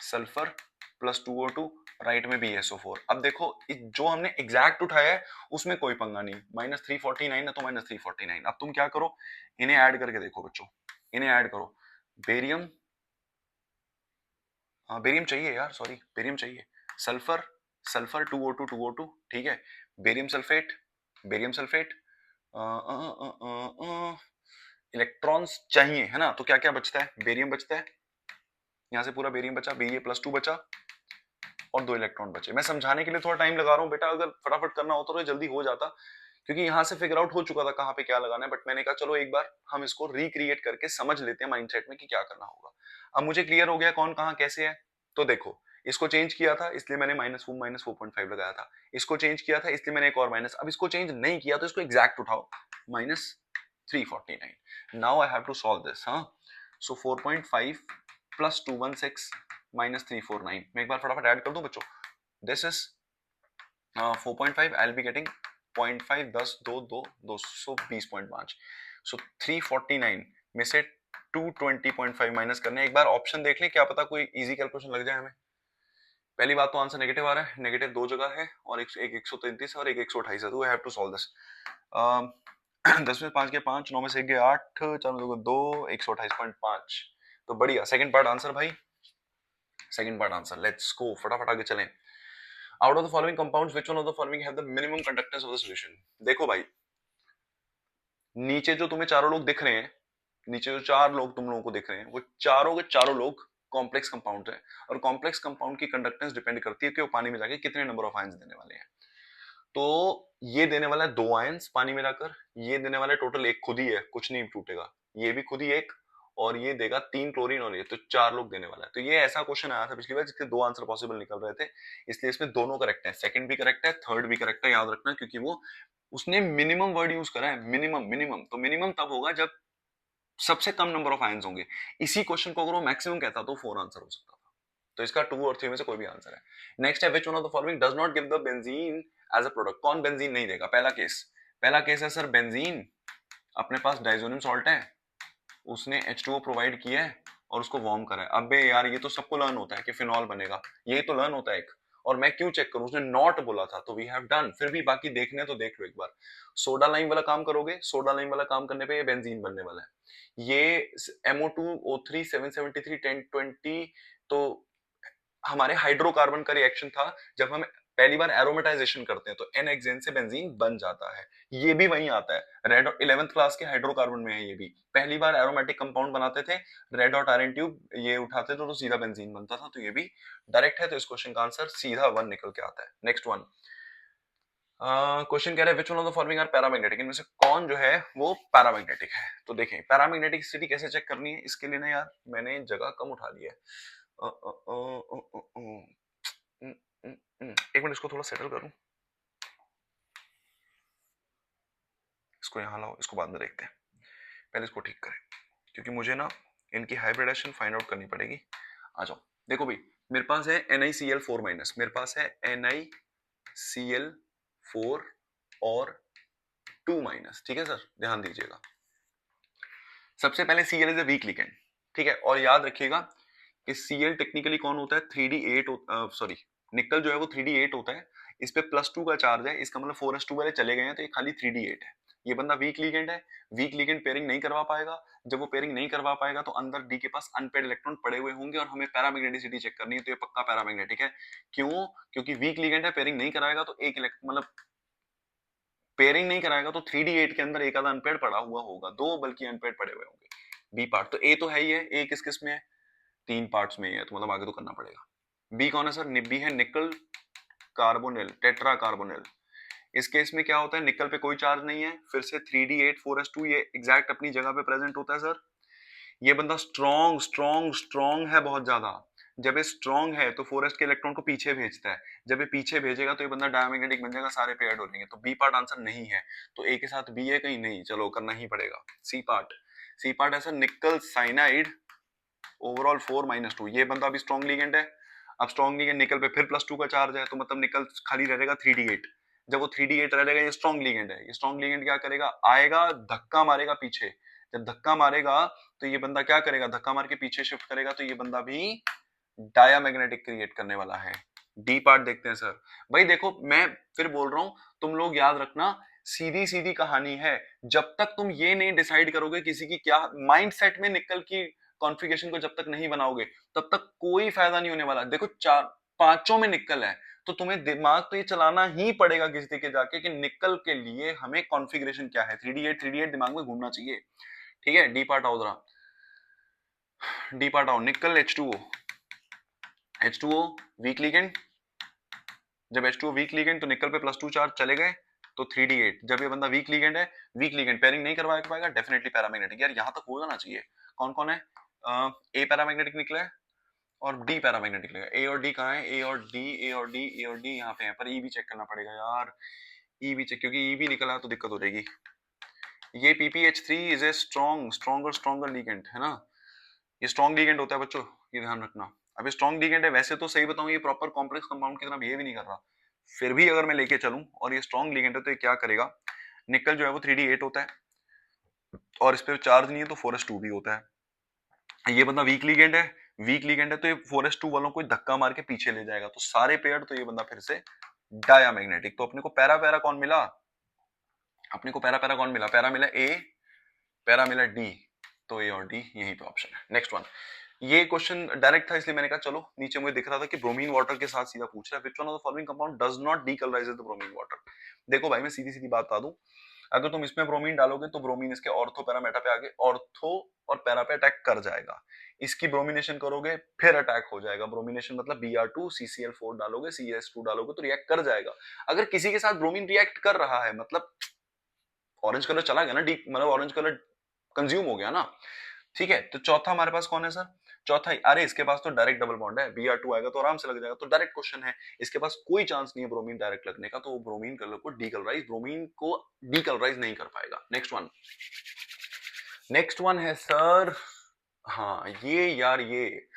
सल्फर +2O2, राइट में BaSO4। अब देखो जो हमने एग्जैक्ट उठाया है उसमें कोई पंगा नहीं, -349 है तो -349। अब तुम क्या करो, इन्हें ऐड करके देखो बच्चों, इन्हें ऐड करो। बेरियम, हाँ बेरियम चाहिए यार, सॉरी बेरियम चाहिए, सल्फर, सल्फर 2O2, ठीक है, barium sulphate, barium sulphate, electrons चाहिए, है ना, तो क्या क्या बचता है, बेरियम बचता है, यहाँ से पूरा बेरियम बचा, BA+2 बचा, और 2 इलेक्ट्रॉन बचे। मैं समझाने के लिए थोड़ा टाइम लगा रहा हूँ बेटा, अगर फटाफट करना होता तो जल्दी हो जाता, क्योंकि यहाँ से फिगर आउट हो चुका था कहाँ पे क्या लगाना है, बट मैंने कहा चलो एक बार हम इसको रिक्रिएट करके समझ लेते हैं माइंडसेट में कि क्या करना होगा। अब मुझे क्लियर हो गया कौन कहाँ कैसे है, तो देखो इसको चेंज किया था इसलिए मैंने -4.5 लगाया था, इसको चेंज किया था इसलिए मैंने एक और माइनस, अब इसको चेंज नहीं किया तो इसको एग्जैक्ट उठाओ, -349। Now I have to solve this. हाँ, सो 4.5 प्लस 216 माइनस 349, मैं एक बार फटाफट ऐड कर दूं बच्चों, this is 4.5, I will be getting 0.5 10 2 2 220.5, सो 349 में से 220.5 माइनस करने, एक बार ऑप्शन देख लें, क्या पता कोई इजी कैलकुलेशन लग जाए हमें। पहली बात तो आंसर नेगेटिव आ रहा है, नेगेटिव दो जगह है और एक 133 है और एक 128 है, तो we have to solve this. 10 में 5 के 5, 9 में से 1 गए 8, 4 में 2 2, 128.5, तो बढ़िया। सेकंड पार्ट आंसर भाई, second part answer, let's go, फटाफट आगे चलें। Out of the following compounds which one of the following have the minimum conductance of the solution. देखो भाई, नीचे जो तुम्हें चारों लोग दिख रहे हैं, नीचे जो चार लोग तुम लोगों को दिख रहे हैं, वो चारों के चारों लोग कॉम्प्लेक्स कंपाउंड है, और कॉम्प्लेक्स कंपाउंड की कंडक्टेंस डिपेंड करती है कि वो पानी में जाके कितने नंबर ऑफ आयंस देने वाले हैं। तो ये देने वाला है 2 आयंस पानी में जाकर, ये देने वाला है टोटल एक खुद ही है, कुछ नहीं टूटेगा, ये भी खुद ही एक, और ये देगा 3 क्लोरीन और ये, तो 4 लोग देने वाला है। तो ये ऐसा क्वेश्चन आया था पिछली बार जिसके 2 आंसर पॉसिबल निकल रहे थे, इसलिए इसमें दोनों करेक्ट है, सेकंड भी करेक्ट है, थर्ड भी करेक्ट है, याद रखना, क्योंकि वो उसने मिनिमम वर्ड यूज करा है, मिनिमम। मिनिमम तो मिनिमम तब होगा जब सबसे कम नंबर ऑफ आयंस होंगे। इसी क्वेश्चन को अगर वो मैक्सिमम कहता तो 4 आंसर हो सकता था, तो इसका 2 और 3 में से कोई भी आंसर है। नेक्स्ट है, which one of the following does not give the benzene as a product. कौन बेंजीन नहीं देगा? पहला केस है सर, बेंजीन अपने पास डाइजोनियम सॉल्ट है, उसने H2O प्रोवाइड किया है और उसको वार्म करा है। अबे यार, ये तो सबको लर्न होता है कि फिनॉल बनेगा, ये तो लर्न होता है एक, और मैं क्यों चेक करूं, उसने नॉट बोला था तो वी हैव डन। फिर भी बाकी देखने तो देख लो एक बार, सोडा लाइम वाला काम करोगे, सोडा लाइम वाला काम करने पे ये बेंजीन बनने वाला है। ये MO2O3 773 1020 तो हमारे हाइड्रोकार्बन का रिएक्शन था, जब हम पहली बार एरोमेटाइजेशन करते हैं तो एन हेक्सेन से बेंजीन बन जाता है, ये भी वहीं आता है। रेड 11th क्लास के हाइड्रोकार्बन में है, ये भी पहली बार एरोमेटिक कंपाउंड बनाते थे, रेड हॉट आयरन ट्यूब ये उठाते थे तो सीधा बेंजीन बनता था, तो ये भी डायरेक्ट है, तो इस क्वेश्चन का आंसर सीधा 1 निकल के आता है। नेक्स्ट वन, क्वेश्चन कह रहा है which one of the following are paramagnetic, इनमें से कौन जो है वो पैरामैग्नेटिक है। तो देखें, पैरामैग्नेटिक स्थिति कैसे चेक करनी है, इसके लिए ना यार मैंने जगह कम उठा ली है, एक मिनट, इसको थोड़ा सेटल करूं, इसको यहाँ लाओ, इसको बाद में देखते हैं, पहले इसको ठीक करें, क्योंकि मुझे ना इनकी हाइब्रिडेशन फाइंड आउट करनी पड़ेगी। आ जाओ, देखो भाई, मेरे पास है NiCl4 माइनस, मेरे पास है NiCl4 और 2 माइनस, ठीक है सर, ध्यान दीजिएगा। सबसे पहले Cl is a week ligand, ठीक है, और याद रखिएगा कि Cl टेक्निकली कौन होता है, 3d8, सॉरी निकल जो है वो 3d8 होता है, इस पे +2 का चार्ज है, इसका मतलब 4s2 वाले चले गए हैं, तो ये खाली 3d8 है। ये बंदा वीक लिगेंड है, वीक लिगेंड पेयरिंग नहीं करवा पाएगा, जब वो पेयरिंग नहीं करवा पाएगा तो अंदर डी के पास अनपेड इलेक्ट्रॉन पड़े हुए होंगे, और हमें पैरामैग्नेटिसिटी चेक करनी है, तो ये पक्का पैरामैग्नेटिक है। क्यों? क्योंकि वीक लिगेंड है, पेयरिंग नहीं कराएगा तो एक इलेक्ट्रॉन, मतलब पेयरिंग नहीं कराएगा तो 3d8 के अंदर एक आधा अनपेड पड़ा हुआ होगा, दो बल्कि अनपेड पड़े हुए होंगे। बी पार्ट तो ए तो है ही है, ए किस किस में है, 3 पार्ट्स में ही है, तो मतलब आगे तो करना पड़ेगा। बी कौन है सर? बी है निकल कार्बोनिल, टेट्रा कार्बोनिल। इस केस में क्या होता है, निकल पे कोई चार्ज नहीं है, फिर से 3d8 4s2 ये एग्जैक्ट अपनी जगह पे प्रेजेंट होता है सर। ये बंदा स्ट्रॉन्ग स्ट्रॉन्ग स्ट्रॉन्ग है बहुत ज्यादा, जब ये स्ट्रॉन्ग है तो 4s के इलेक्ट्रॉन को पीछे भेजता है, जब ये पीछे भेजेगा तो ये बंदा डायमैग्नेटिक बन जाएगा, सारे पेयर्ड हो जाएंगे, तो बी पार्ट आंसर नहीं है, तो ए के साथ बी है कहीं नहीं, चलो करना ही पड़ेगा। सी पार्ट, सी पार्ट है सर निकल साइनाइड ओवरऑल 4 - 2, ये बंदा भी स्ट्रॉन्ग लिगेंड है। अब स्ट्रॉन्ग लिगेंड निकल पे फिर +2 का चार्ज है, तो मतलब निकल खाली रहेगा 3d8, जब वो 3d8 रहेगा, ये स्ट्रॉन्ग लिगेंड है, ये स्ट्रॉन्ग लिगेंड क्या करेगा, आएगा धक्का मारेगा पीछे, जब धक्का मारेगा तो ये बंदा क्या करेगा, धक्का मार के पीछे शिफ्ट करेगा, तो ये बंदा भी डायामैग्नेटिक क्रिएट करने वाला है। डी पार्ट देखते हैं सर। भाई देखो, मैं फिर बोल रहा हूं, तुम लोग याद रखना, सीधी सीधी कहानी है, जब तक तुम ये नहीं डिसाइड करोगे किसी की क्या माइंडसेट में निकल की कॉन्फ़िगरेशन को जब तक नहीं बनाओगे, तब तक कोई फायदा नहीं होने वाला। देखो, चार पांचों में निकल है, तो तुम्हें दिमाग तो ये चलाना ही पड़ेगा किसी के जाके कि निकल के लिए हमें कॉन्फ़िगरेशन क्या है, 3d8 दिमाग में घूमना चाहिए, ठीक है। डी पार्ट आओ जरा, डी पार्ट आओ, निकल H2O वीक लिगेंड, जब H2O वीक लिगेंड तो निकल पे +2 चार्ज चले गए, तो 3d8, जब ये बंदा वीक लिगेंड है, वीक लिगेंड पेयरिंग नहीं करवा पाएगा, डेफिनेटली पैरामैग्नेटिक। यार यहाँ तक हो जाना चाहिए। कौन कौन है? ए पैरामैग्नेटिक निकला है और डी पैरामैग्नेटिक निकलेगा। ए और डी कहाँ है? ए और डी, ए और डी, ए और डी यहाँ पे है, पर ई भी चेक करना पड़ेगा यार, ई भी चेक, क्योंकि ई भी निकला तो दिक्कत हो जाएगी। ये PPH3 is a stronger ligand है ना, ये स्ट्रॉन्ग लिगेंड होता है बच्चों, ये ध्यान रखना। अब ये स्ट्रॉन्ग लिगेंड है, वैसे तो सही बताऊं ये प्रॉपर कॉम्प्लेक्स कंपाउंड की तरह बिहेव ही नहीं कर रहा, फिर भी अगर मैं लेके चलूं और ये स्ट्रॉन्ग लिगेंड है तो ये क्या करेगा, निकल जो है वो 3d8 होता है और इस पे चार्ज नहीं है तो 4s2 भी होता है। ये बंदा वीक लिगेंड है, वीक लिगेंड है तो ये 4s2 वालों को धक्का मार के पीछे ले जाएगा, तो सारे पेयर तो ये बंदा फिर से डायामैग्नेटिक। तो अपने को पैरा पैरा कौन मिला, अपने को पैरा पैरा कौन मिला, पैरा मिला ए, पैरा मिला डी, तो ए और डी यहीं पे ऑप्शन है। नेक्स्ट वन, ये क्वेश्चन डायरेक्ट था इसलिए मैंने कहा चलो, नीचे मुझे दिख रहा था कि ब्रोमीन वाटर के साथ सीधा पूछ रहा है, which one of the following compound does not decolourise the bromine water. देखो भाई मैं सीधी सीधी बात बता दूं, अगर तुम इसमें ब्रोमीन डालोगे तो ब्रोमीन इसके ऑर्थो पैरा मेटा पे आगे ऑर्थो और पैरा पे अटैक कर जाएगा, इसकी ब्रोमिनेशन करोगे फिर अटैक हो जाएगा, ब्रोमिनेशन मतलब Br2 CCl4 डालोगे CS2 डालोगे तो रिएक्ट कर जाएगा। अगर किसी के साथ ब्रोमीन रिएक्ट कर रहा है मतलब ऑरेंज कलर चला गया ना, डीप मतलब ऑरेंज कलर कंज्यूम हो गया ना, ठीक है। तो चौथा हमारे पास कौन है सर, चौथा, अरे इसके पास तो डायरेक्ट डबल बॉन्ड है, Br2 आएगा तो आराम से लग जाएगा, तो डायरेक्ट क्वेश्चन है, इसके पास कोई चांस नहीं है ब्रोमीन डायरेक्ट लगने का, तो वो ब्रोमीन कलर को डीकलराइज, ब्रोमीन को डीकलराइज नहीं कर पाएगा। नेक्स्ट वन, नेक्स्ट वन है सर, हाँ ये यार ये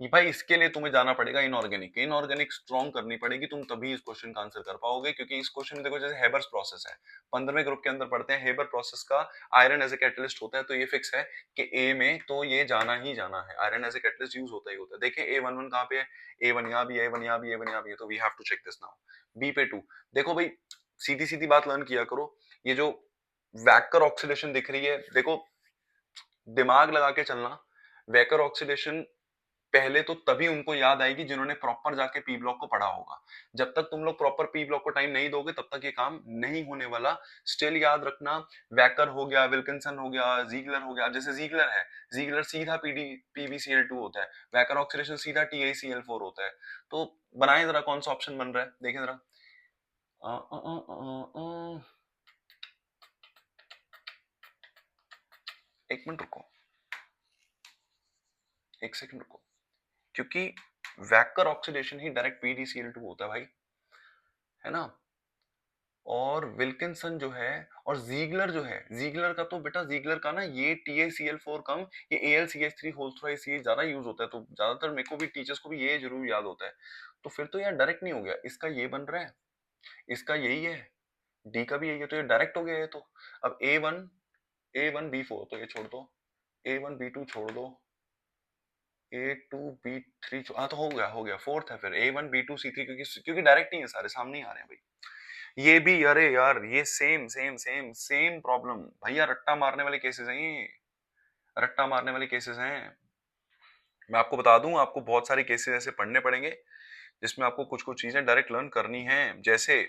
भाई इसके लिए तुम्हें जाना पड़ेगा इनऑर्गेनिक, इनऑर्गेनिक स्ट्रॉन्ग करनी पड़ेगी, तुम तभी इस क्वेश्चन का आंसर कर पाओगे, क्योंकि इस क्वेश्चन में देखो जैसे हेबर्स प्रोसेस है, 15वें ग्रुप के अंदर पढ़ते हैं हेबर प्रोसेस का, आयरन एज ए कैटलिस्ट होता है, तो ये फिक्स है कि ए में तो ये जाना ही जाना है, iron as a catalyst use होता ही होता है। देखिए A11 कहाँ पे है, A1 यहाँ भी है, A1 यहाँ भी है, A1 यहाँ भी है, तो we have to check this now. B पे 2, देखो भाई सीधी सीधी बात लर्न किया करो, ये जो वैकर ऑक्सीडेशन दिख रही है, देखो दिमाग लगा के चलना, वैकर ऑक्सीडेशन पहले तो तभी उनको याद आएगी जिन्होंने प्रॉपर जाके पी ब्लॉक को पढ़ा होगा, जब तक तुम लोग प्रॉपर पी ब्लॉक को टाइम नहीं दोगे तब तक ये काम नहीं होने वाला। स्टिल याद रखना, वैकर हो गया, विल्किंसन हो गया, जीगलर हो गया, जैसे जीगलर है, जीगलर सीधा PbCl2 होता है, वैकर ऑक्सीडेशन सीधा TiCl4 होता है, तो बनाए जरा कौन सा ऑप्शन बन रहा है, देखें जरा। एक मिनट रुको, एक सेकंड रुको, क्योंकि वैकर ऑक्सीडेशन ही डायरेक्ट PdCl2 होता है भाई, है ना, और विल्किंसन जो है और जीगलर जो है, जीगलर का तो बेटा जीगलर का ना ये TaCl4 कम ये AlCH3 होल थ्राइस ये ज्यादा यूज होता है, तो ज्यादातर मेरे को भी टीचर्स को भी ये जरूर याद होता है, तो फिर तो यार डायरेक्ट नहीं हो गया, इसका ये बन रहा है, इसका यही है, डी का भी यही है, तो ये डायरेक्ट हो गया ये तो। अब A1 B4 तो ये छोड़ दो, A1 B2 छोड़ दो, A2 B3 हाँ तो हो गया फोर्थ है फिर A1 B2 C3, क्योंकि डायरेक्ट नहीं है, सारे सामने ही आ रहे हैं भाई। ये भी, अरे यार ये same same same same problem भैया, रट्टा मारने वाले केसेस हैं ये, रट्टा मारने वाले केसेस हैं। मैं आपको बता दूं, आपको बहुत सारे केसेस ऐसे पढ़ने पड़ेंगे जिसमें आपको कुछ कुछ चीजें डायरेक्ट लर्न करनी है, जैसे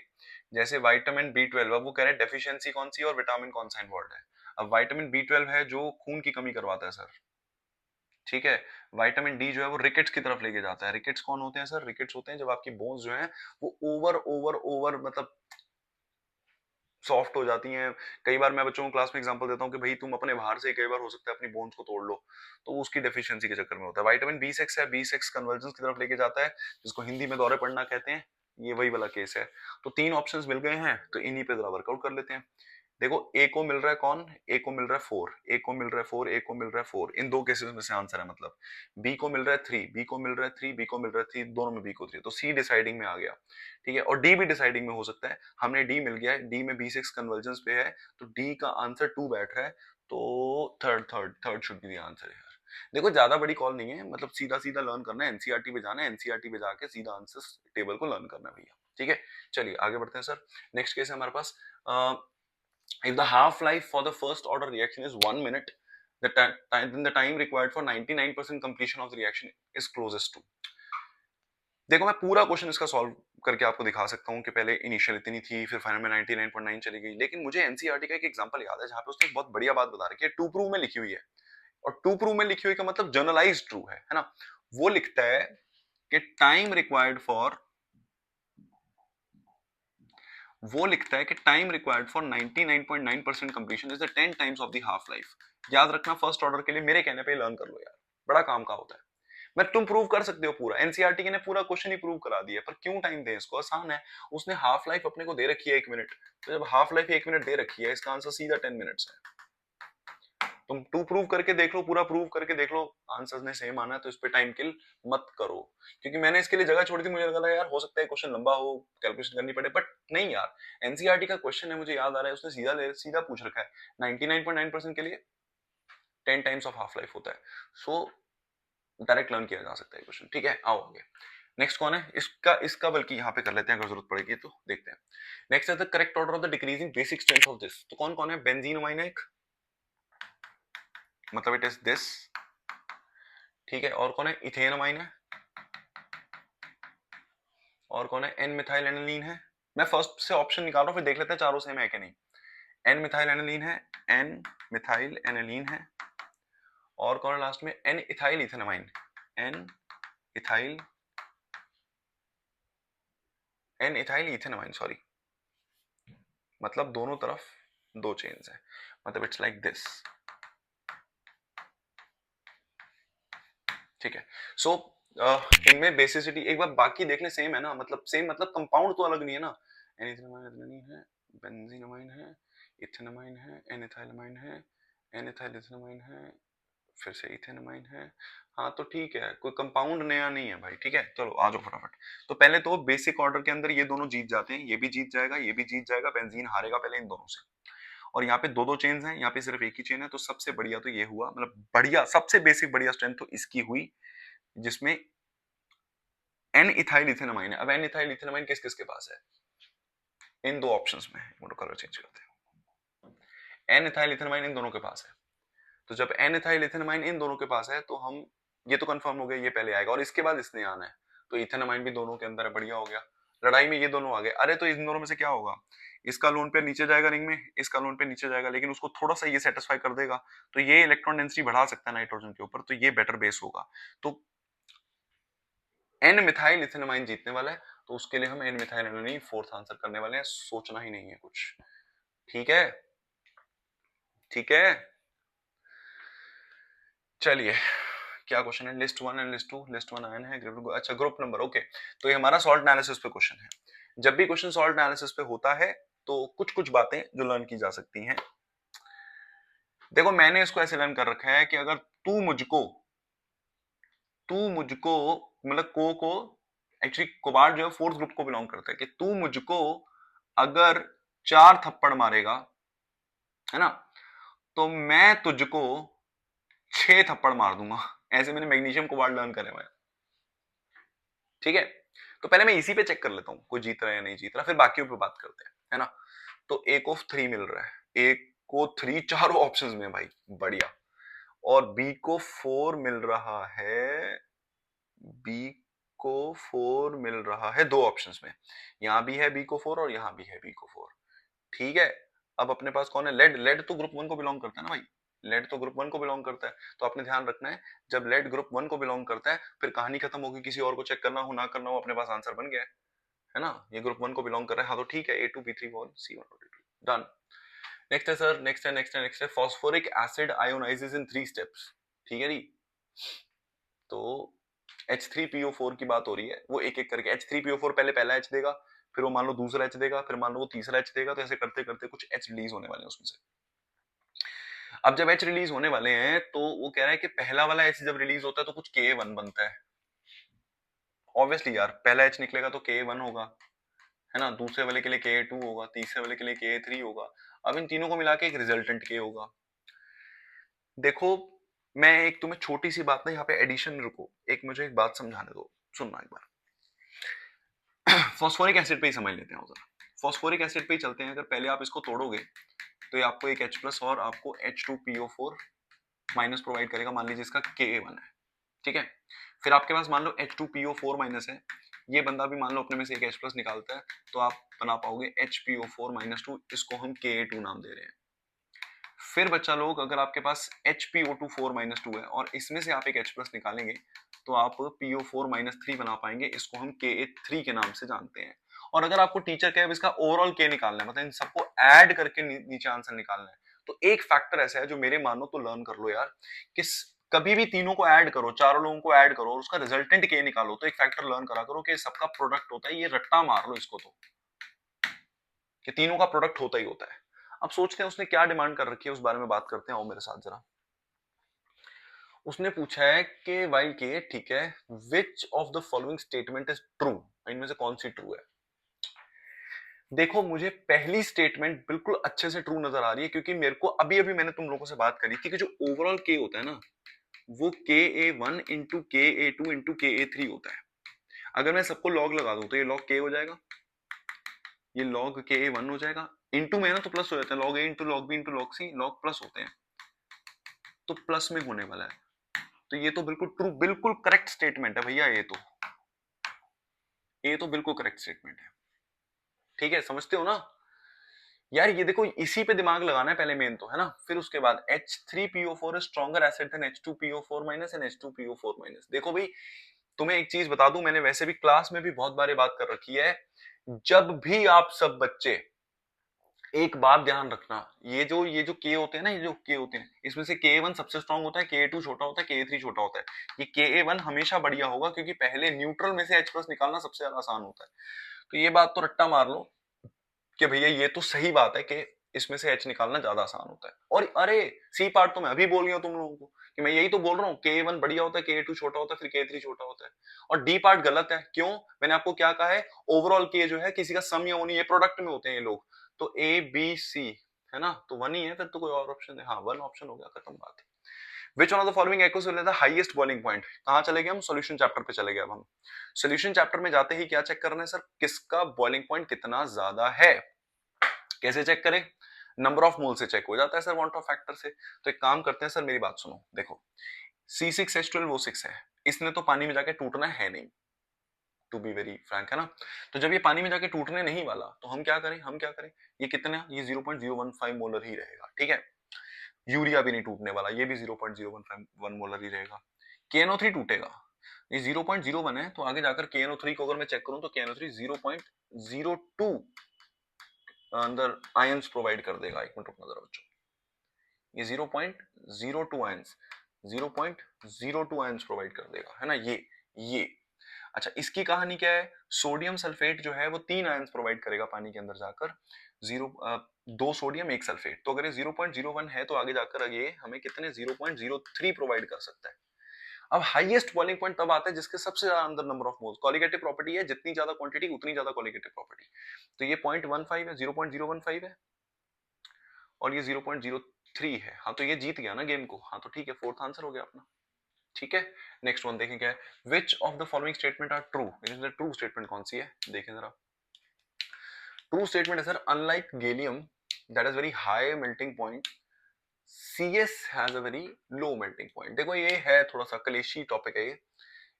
जैसे विटामिन B12, अब वो कह रहे हैं डेफिशिएंसी कौन सी है और विटामिन कौन सा इन्वॉल्व है। अब विटामिन B12 है जो खून की कमी करवाता है सर, ठीक है। विटामिन डी जो है वो रिकेट्स की तरफ लेके जाता है, रिकेट्स कौन होते हैं सर, रिकेट्स होते हैं जब आपकी बोन्स जो हैं वो ओवर ओवर ओवर मतलब सॉफ्ट हो जाती हैं। कई बार मैं बच्चों को क्लास में एग्जांपल देता हूँ कि भाई तुम अपने बाहर से कई बार हो सकता है अपनी बोन्स को तोड़ लो, तो उसकी डेफिशिएंसी के चक्कर में होता है। विटामिन B6 है, B6 कन्वर्जेंस की तरफ लेके जाता है, जिसको हिंदी में दौरे पड़ना कहते हैं, ये वही वाला केस है। तो तीन ऑप्शंस मिल गए हैं, तो इन्हीं पे जरा वर्कआउट कर लेते हैं। देखो ए को मिल रहा है कौन, ए को मिल रहा है 4, ए को मिल रहा है 4, ए को मिल रहा है 4, इन दो केसेस में से आंसर है, मतलब बी को मिल रहा है 3, बी को मिल रहा है 3, बी को मिल रहा है 3, दोनों में बी को 3, तो सी डिसाइडिंग में आ गया, ठीक है। और डी भी डिसाइडिंग में हो सकता है, हमने डी मिल गया है, डी में B6 कन्वर्जेंस पे है, तो डी का आंसर 2 बैठ रहा है, तो third should be the answer यार। देखो ज्यादा बड़ी कॉल नहीं है, मतलब सीधा सीधा लर्न करना है, एनसीईआरटी पे जाना है, एनसीईआरटी पे जाके सीधा आंसर टेबल को लर्न करना है भैया, ठीक है। चलिए आगे बढ़ते हैं सर। नेक्स्ट केस है हमारे पास, if the half life for the first order reaction is 1 minute, then the time required for 99% completion of the reaction is closest to। देखो मैं पूरा क्वेश्चन इसका सॉल्व करके आपको दिखा सकता हूँ कि पहले इनिशियल इतनी थी, फिर फाइनल में 99.9 चली गई, लेकिन मुझे एनसीईआरटी का एक एग्जांपल याद है जहां पे उसने एक बहुत बढ़िया बात बता रखी है, टू प्रूव में लिखी हुई है, और टू प्रूव में लिखी हुई का मतलब जनरलाइज ट्रू है ना। वो लिखता है कि टाइम रिक्वायर्ड फॉर, वो लिखता है कि time required for 99.9% completion is the 10 times of the half life. याद रखना फर्स्ट ऑर्डर के लिए मेरे कहने पे लर्न कर लो यार, बड़ा काम का होता है। मैं तुम प्रूव कर सकते हो पूरा, एनसीईआरटी ने पूरा क्वेश्चन ही प्रूव करा दिया, पर क्यों टाइम दें इसको, आसान है। उसने हाफ लाइफ अपने को दे रखी है 1 मिनट, तो जब हाफ लाइफ 1 मिनट दे रखी है, इसका आंसर सीधा 10 मिनट्स है। तुम 2 प्रूव करके देख लो, पूरा प्रूव करके देख लो, आंसर्स ने सेम आना है, तो इस पे टाइम किल मत करो, क्योंकि मैंने इसके लिए जगह छोड़ी थी, मुझे लगा यार हो सकता है क्वेश्चन लंबा हो, कैलकुलेशन करनी पड़े, बट नहीं यार, एनसीईआरटी का क्वेश्चन है, मुझे याद आ रहा है, उसने सीधा पूछ रखा है 99.9% के लिए 10 टाइम्स ऑफ हाफ लाइफ होता है, सो डायरेक्ट लर्न किया जा सकता है क्वेश्चन। ठीक है, आओ आगे। नेक्स्ट कौन है इसका बल्कि यहाँ पे कर लेते हैं, अगर जरूरत पड़ेगी तो देखते हैं। नेक्स्ट है the correct order of the decreasing basic strength of this. तो कौन कौन है? बेंजीन अमाइन है एक, मतलब इट इज दिस, ठीक है। और कौन है? इथेन अमाइन है। और कौन है? एन मिथाइल एनिलीन है। मैं फर्स्ट से ऑप्शन निकाल रहा हूं, फिर देख लेते हैं चारों सेम है कि नहीं। एन मिथाइल एनिलीन है, एन मिथाइल एनिलीन है। और कौन है लास्ट में? N ethyl ethanamine, N ethyl ethanamine, sorry, मतलब दोनों तरफ दो चेन्स है, मतलब इट्स लाइक दिस, ठीक है। सो इनमें बेसिसिटी एक बार बाकी देख ले, सेम है ना, मतलब सेम, मतलब कंपाउंड तो अलग नहीं है ना। एन इथेनमाइन है, बेंजीनमाइन है, इथेनमाइन है, एन इथाइलमाइन है, एन इथाइल इथेनमाइन है, फिर से इथेनमाइन है। हाँ तो ठीक है, कोई कंपाउंड नया नहीं है भाई, ठीक है। चलो आ जाओ फटाफट। तो पहले तो बेसिक ऑर्डर के अंदर ये दोनों जीत जाते हैं, ये भी जीत जाएगा, ये भी जीत जाएगा, बेंजीन हारेगा पहले इन दोनों से। और यहाँ पे दो दो चेन्स हैं, यहाँ पे सिर्फ एक ही चेन है, तो सबसे बढ़िया तो ये हुआ, मतलब बढ़िया, सबसे बेसिक बढ़िया स्ट्रेंथ तो इसकी हुई, जिसमें एन इथाइल इथेनमाइन है। अब एन इथाइल इथेनमाइन किस किस के पास है? इन दो ऑप्शंस में, कलर चेंज करते हैं। एन इथाइल इथेनमाइन इन दोनों के पास है, तो जब एन इथाइल इथेनमाइन इन दोनों के पास है, तो हम ये तो कंफर्म हो गया ये पहले आएगा, और इसके बाद इसने आना है, तो इथेनमाइन भी दोनों के अंदर है, बढ़िया हो गया। लड़ाई में ये दोनों आ गए, अरे तो इन दोनों में से क्या होगा? इसका लोन पेयर नीचे जाएगा रिंग में, इसका लोन पेयर नीचे जाएगा, लेकिन उसको थोड़ा सा ये सेटिस्फाई कर देगा, तो ये इलेक्ट्रॉन डेंसिटी बढ़ा सकता है नाइट्रोजन के ऊपर, तो ये बेटर बेस होगा। तो एन मिथाइल इथेनमाइन जीतने वाला है, तो उसके लिए हम N methyl aniline fourth answer करने वाले हैं, सोचना ही नहीं है कुछ, ठीक है, ठीक है। चलिए, क्या क्वेश्चन है? List one and list two, list one ion है, अच्छा ग्रुप नंबर, ओके। तो ये हमारा सॉल्ट एनालिसिस पे क्वेश्चन है। जब भी क्वेश्चन सॉल्ट एनालिसिस पे होता है, तो कुछ कुछ बातें जो लर्न की जा सकती हैं। देखो मैंने इसको ऐसे लर्न कर रखा है कि अगर तू मुझको मतलब को एक्चुअली कोबाल्ट जो है फोर्थ ग्रुप को बिलोंग करता है, कि तू मुझको अगर 4 थप्पड़ मारेगा, है ना, तो मैं तुझको 6 थप्पड़ मार दूंगा। ऐसे मैंने मैग्नीशियम कोबाल्ट लर्न करे हुए हैं, ठीक है। तो पहले मैं इसी पे चेक कर लेता हूं कोई जीत रहा है या नहीं जीत रहा, फिर बाकियों पे बात करते हैं, है ना। तो ए को 3 मिल रहा है, ए को 3 चारों ऑप्शंस में भाई, बढ़िया। और बी को 4 मिल रहा है, बी को 4 मिल रहा है दो ऑप्शंस में, यहां भी है बी को 4 और यहां भी है बी को 4, ठीक है। अब अपने पास कौन है? लेड। लेड तो ग्रुप 1 को बिलोंग करता है ना भाई, लेड तो ग्रुप 1 को बिलोंग करता है, तो आपने ध्यान रखना है, जब लेड ग्रुप 1 को बिलोंग करता है, फिर कहानी खत्म होगी, किसी और को चेक करना हो ना करना हो, अपने पास आंसर बन गया है ना। ये ग्रुप 1 को बिलोंग कर रहा है, हाँ तो ठीक है, A2B3 C1 डन। नेक्स्ट है सर, नेक्स्ट है फास्फोरिक एसिड आयोनाइजेस इन 3 स्टेप्स, ठीक है जी। तो H3PO4 की बात हो रही है, वो एक एक करके H3PO4 पहले पहला H देगा, फिर वो मान लो दूसरा H देगा, फिर मान लो वो तीसरा H देगा, तो ऐसे करते करते कुछ H रिलीज होने वाले हैं उसमें से। अब जब H रिलीज होने वाले हैं, तो वो कह रहा है कि पहला वाला H जब रिलीज होता है तो कुछ K1 बनता है, ऑब्वियसली यार पहला H निकलेगा तो K1 होगा, है ना, दूसरे वाले के लिए K2 होगा, तीसरे वाले के लिए K3 होगा, अब इन तीनों को मिला के एक रिजल्टेंट K होगा। देखो मैं एक तुम्हें छोटी सी बात ना यहाँ पे एडिशन, रुको एक मुझे एक बात समझाने दो, सुनना एक बार। फॉस्फोरिक एसिड पे ही समझ लेते हैं जरा, फॉस्फोरिक एसिड पे ही चलते हैं। अगर पहले आप इसको तोड़ोगे तो ये आपको एक H प्लस और आपको H2PO4 माइनस प्रोवाइड करेगा, मान लीजिए इसका Ka1 है, ठीक है। फिर आपके पास मान लो H2PO4 माइनस है, ये बंदा भी मान लो अपने में से एक H प्लस निकालता है, तो आप बना पाओगे HPO4 माइनस 2, इसको हम Ka2 नाम दे रहे हैं। फिर बच्चा लोग, अगर आपके पास HPO2 माइनस 2 है और इसमें से आप एक H प्लस निकालेंगे, तो आप PO4 माइनस 3 बना पाएंगे, इसको हम Ka3 के नाम से जानते हैं। और अगर आपको टीचर कहे इसका ओवरऑल K निकालना है, मतलब इन सबको ऐड करके नीचे आंसर निकालना है, तो एक फैक्टर ऐसा है जो मेरे मानो तो लर्न कर लो यार, कि कभी भी तीनों को ऐड करो, चारों लोगों को ऐड करो और उसका रिजल्टेंट K निकालो, तो एक फैक्टर लर्न करा करो कि सबका प्रोडक्ट होता है, ये रट्टा मार लो इसको, तो कि तीनों का प्रोडक्ट होता ही होता है। अब सोचते हैं उसने क्या डिमांड कर रखी है, उस बारे में बात करते हैं, आओ मेरे साथ जरा। उसने पूछा है कि वाइल के, ठीक है, which of the following statement is true, इनमें से कौन सी ट्रू है। देखो मुझे पहली स्टेटमेंट बिल्कुल अच्छे से ट्रू नजर आ रही है, क्योंकि मेरे को अभी अभी मैंने तुम लोगों से बात करी थी कि जो ओवरऑल के होता है ना, वो KA1 into KA2 into KA3 होता है। अगर मैं सबको लॉग लगा दूं तो ये लॉग K हो जाएगा, ये लॉग KA1 हो जाएगा, इंटू में ना तो प्लस हो जाता है, log A into log B into log C, log plus होते हैं, तो प्लस में होने वाला है। तो ये तो बिल्कुल ट्रू, बिल्कुल करेक्ट स्टेटमेंट है भैया, ये तो बिल्कुल करेक्ट स्टेटमेंट है। ठीक है, समझते हो ना यार। ये देखो इसी पे दिमाग लगाना है पहले मेन तो, है ना। फिर उसके बाद H3PO4 stronger acid than H2PO4 minus and H2PO4 minus. देखो भाई तुम्हें एक चीज बता दूं, मैंने वैसे भी क्लास में भी बहुत बार बात कर रखी है, जब भी आप सब बच्चे, एक बात ध्यान रखना, ये जो के होते हैं ना, ये जो के होते हैं, इसमें से KA1 सबसे स्ट्रांग होता है, KA2 छोटा होता है, KA3 छोटा होता है। ये KA1 हमेशा बढ़िया होगा, क्योंकि पहले न्यूट्रल में से H+ निकालना सबसे ज्यादा आसान होता है। तो ये बात तो रट्टा मार लो कि भैया ये तो सही बात है कि इसमें से H निकालना ज्यादा आसान होता है। और अरे सी पार्ट तो मैं अभी बोल गया तुम लोगों को कि मैं यही तो बोल रहा हूँ, KA1 बढ़िया होता है, KA2 छोटा होता है, फिर KA3 छोटा होता है। और डी पार्ट गलत है, क्यों? मैंने आपको क्या कहा है, ओवरऑल के जो है किसी का सम या नहीं, ये प्रोडक्ट में होते हैं ये लोग। तो A B C है ना, तो 1 ही है, फिर तो कोई और ऑप्शन है, हाँ 1 ऑप्शन हो गया, खत्म बात है। विच one of the following aqueous will have the highest boiling point. कहां चले गए हम, सॉल्यूशन चैप्टर पे चले गए। अब हम सॉल्यूशन चैप्टर में जाते ही क्या चेक करना है सर, किसका बॉइलिंग पॉइंट कितना ज्यादा है। कैसे चेक करें, नंबर ऑफ मोल से चेक हो जाता है सर, वांट ऑफ फैक्टर से। तो एक काम करते हैं सर, मेरी बात सुनो, देखो C6H12O6 है, इसने तो पानी में जाके टूटना है नहीं, टू बी वेरी फ्रैंक, है ना। तो जब ये पानी में जाके टूटने नहीं वाला, तो हम क्या करें, ये कितना, ये 0.015 मोलर ही रहेगा, ठीक है। यूरिया भी नहीं टूटने वाला, ये भी 0.015 मोलर ही रहेगा। KNO3 टूटेगा, ये 0.01 है, तो आगे जाकर KNO3 को अगर मैं चेक करूं तो KNO3 0.02 अंदर आयंस प्रोवाइड कर देगा। एक मिनट रुकना जरा बच्चों, ये 0.02 आयंस, 0.02 आयंस प्रोवाइड कर देगा, है ना। ये अच्छा, इसकी कहानी क्या है, सोडियम सल्फेट जो है वो 3 आयंस प्रोवाइड करेगा पानी के अंदर जाकर, 2 सोडियम 1 सल्फेट। तो अगर ये 0.01 है तो आगे जाकर ये हमें कितने 0.03 प्रोवाइड कर सकता है। अब हाईएस्ट बॉइलिंग पॉइंट तब आता है जिसके सबसे ज्यादा अंदर number of moles, colligative property है, जितनी ज्यादा क्वांटिटी उतनी ज्यादा कॉलिगेटिव प्रॉपर्टी। तो ये 0.15 है, 0.015 है, और ये 0.03 है। हाँ तो ये जीत गया ना गेम को, हाँ तो ठीक है, फोर्थ आंसर हो गया अपना। ठीक है, नेक्स्ट वन देखें क्या है, which of the following statement are true. True statement कौन सी है, देखें जरा। ट्रू स्टेटमेंट है sir, unlike gallium that is very high melting point, CS has a very low melting point. देखो ये है थोड़ा सा कलेशी टॉपिक है ये,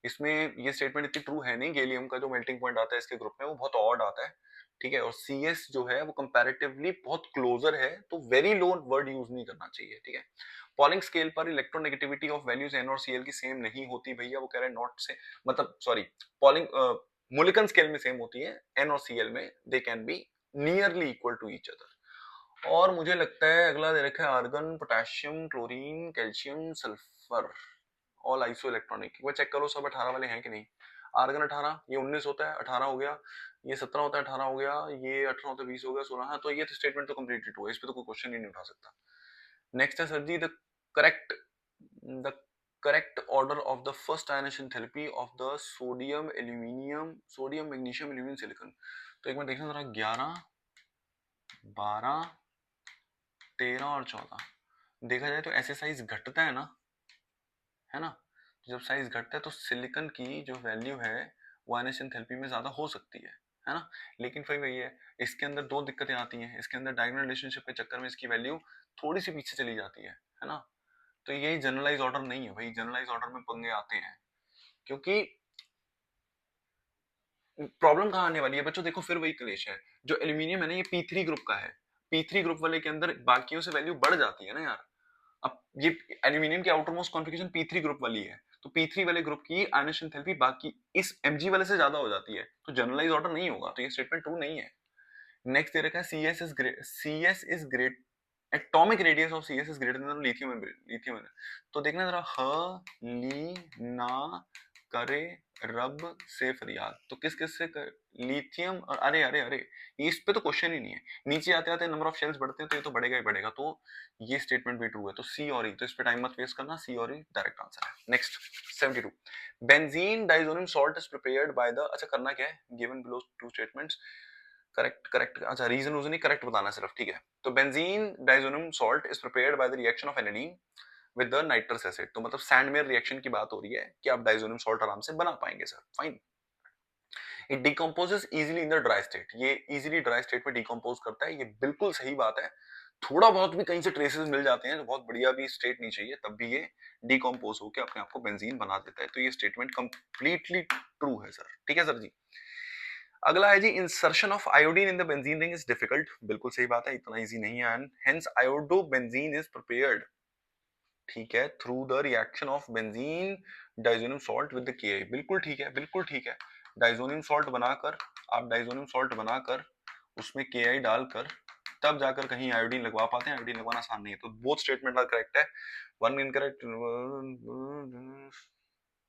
इसमें ये स्टेटमेंट इतनी ट्रू है नहीं। गैलियम का जो मेल्टिंग पॉइंट आता है इसके ग्रुप में वो बहुत ऑड आता है, ठीक है। और CS जो है वो कंपैरेटिवली बहुत क्लोजर है, तो वेरी लो वर्ड यूज नहीं करना चाहिए, ठीक है। पॉलिंग स्केल पर इलेक्ट्रोनेगेटिविटी ऑफ वैल्यूज N और Cl की सेम नहीं होती भैया, वो कह रहे हैं नॉट से, मतलब सॉरी, पॉलिंग मोलिकन स्केल में सेम होती है, N और Cl में they can be nearly equal to each other. और मुझे लगता है अगला दे रखा है argon, potassium, chlorine, calcium, sulphur, all isoelectronic. एक बार चेक करो सब 18 वाले हैं कि नहीं। आर्गन 18, ये 19 होता है, 18 हो गया, ये 17 होता है, 18 हो गया, ये 18 होता है, 20 हो गया, 16। हाँ तो ये तो स्टेटमेंट तो कंप्लीटली ट्रू है, इस पे तो कोई क्वेश्चन ही नहीं उठा सकता। नेक्स्ट है sir ji, correct the correct order of the first ionisation therapy of the sodium aluminium, sodium magnesium aluminium silicon. तो एक बार देखना जरा, 11, 12, 13 और 14 देखा जाए तो ऐसे साइज घटता है ना, है ना। जब साइज घटता है तो सिलिकॉन की जो वैल्यू है वो आयनेशन थेरेपी में ज्यादा हो सकती है ना। लेकिन फिर वही है, इसके अंदर दो दिक्कतें आती हैं, इसके अंदर डायगोनल रिलेशनशिप के चक्कर में इसकी वैल्यू थोड़ी सी पीछे चली जाती है ना। तो ये जनरलाइज ऑर्डर नहीं है भाई, जनरलाइज ऑर्डर में पंगे आते हैं, क्योंकि प्रॉब्लम कहाँ आने वाली है बच्चों, देखो फिर वही क्लेश है। जो एल्यूमिनियम है ना, ये P3 ग्रुप का है, P3 ग्रुप वाले के अंदर बाकियों से वैल्यू बढ़ जाती है ना यार। अब ये एल्यूमिनियम की outer most configuration P3 group वाली है, तो P3 वाले ग्रुप की आयनेशन थेरेपी बाकी इस Mg वाले से ज्यादा हो जाती है, तो जनरलाइज ऑर्डर नहीं होगा, तो ये स्टेटमेंट ट्रू नहीं है। नेक्स्ट दे रखा है CS is great, atomic radius of CS is greater than lithium, तो देखना जरा, ह ली ना करे रब से फरियाद, तो किस किस से लिथियम और अरे अरे अरे, इस पे तो क्वेश्चन ही नहीं है, नीचे आते आते नंबर ऑफ शेल्स बढ़ते हैं तो ये तो बढ़ेगा ही बढ़ेगा, तो ये स्टेटमेंट भी ट्रू है, तो सी और ई, तो इस पे टाइम मत वेस्ट करना, सी और ई डायरेक्ट आंसर है। Next 72, benzene diazonium salt is prepared by the, अच्छा करना क्या है, given below two statements, correct correct, अच्छा रीजन नहीं करेक्ट बताना सिर्फ, ठीक है। तो benzene diazonium salt is prepared by the reaction of aniline with the nitrous acid, तो मतलब सैंडमेयर रिएक्शन की बात हो रही है कि आप डाइजोनियम सॉल्ट आराम से बना पाएंगे sir, fine. It decomposes easily in the dry state, ये इजीली ड्राई स्टेट में डिकम्पोज करता है, ये बिल्कुल सही बात है। थोड़ा बहुत भी कहीं से ट्रेसेस मिल जाते हैं तो बहुत बढ़िया भी स्टेट नहीं चाहिए, तब भी ये डिकम्पोज होकर अपने आप को बेंजीन बना देता है, तो ये स्टेटमेंट कंप्लीटली ट्रू है सर, ठीक है सर जी। अगला है जी, insertion of iodine in the benzene ring is difficult, बिल्कुल सही बात है, इतना इजी नहीं है, hence iodobenzene is prepared, ठीक है, through the reaction of benzene diazonium salt with the K, बिल्कुल ठीक है, बिल्कुल ठीक है। डाइजोनियम सॉल्ट बनाकर, आप डाइजोनियम सॉल्ट बनाकर उसमें के आई डालकर तब जाकर कहीं आयोडीन लगवा पाते हैं, आयोडीन लगवाना आसान नहीं है, तो बोथ स्टेटमेंट आर करेक्ट है, one incorrect,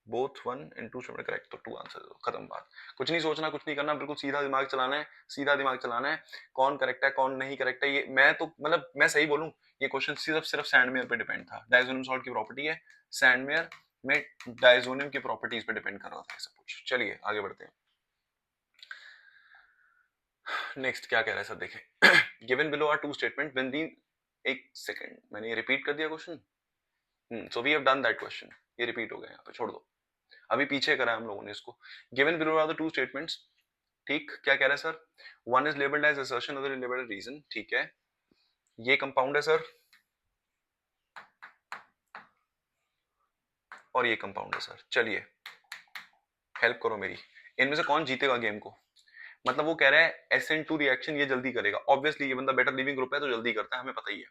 both one and two statement correct, तो टू आंसर, खत्म बात, कुछ नहीं सोचना, कुछ नहीं करना, बिल्कुल सीधा दिमाग चलाना है, सीधा दिमाग चलाना है, कौन करेक्ट है कौन नहीं करेक्ट है, ये मैं तो मतलब मैं सही बोलूं, ये क्वेश्चन सिर्फ सिर्फ सैंडमेयर पे डिपेंड था, डाइजोनियम सॉल्ट की प्रॉपर्टी है, सैंडमेयर में डाइजोनियम की प्रॉपर्टीज पे डिपेंड कर रहा था सब कुछ। चलिए आगे बढ़ते हैं, नेक्स्ट क्या कह रहा है सर, देखें given below are two statement benzene, एक सेकंड मैंने ये रिपीट कर दिया question, so we have done that question, ये रिपीट हो गया, यहाँ पे छोड़ दो, अभी पीछे करा है हम लोगों ने इसको। Given below are the two statements, ठीक, क्या कह रहा है sir, one is labelled as assertion, other is labelled as reason, ठीक है, ये कंपाउंड है सर और ये कंपाउंड है सर, चलिए हेल्प करो मेरी, इनमें से कौन जीतेगा गेम को, मतलब वो कह रहा है SN2 रिएक्शन ये जल्दी करेगा, ऑब्वियसली ये बंदा बेटर लिविंग ग्रुप है तो जल्दी करता है, हमें पता ही है।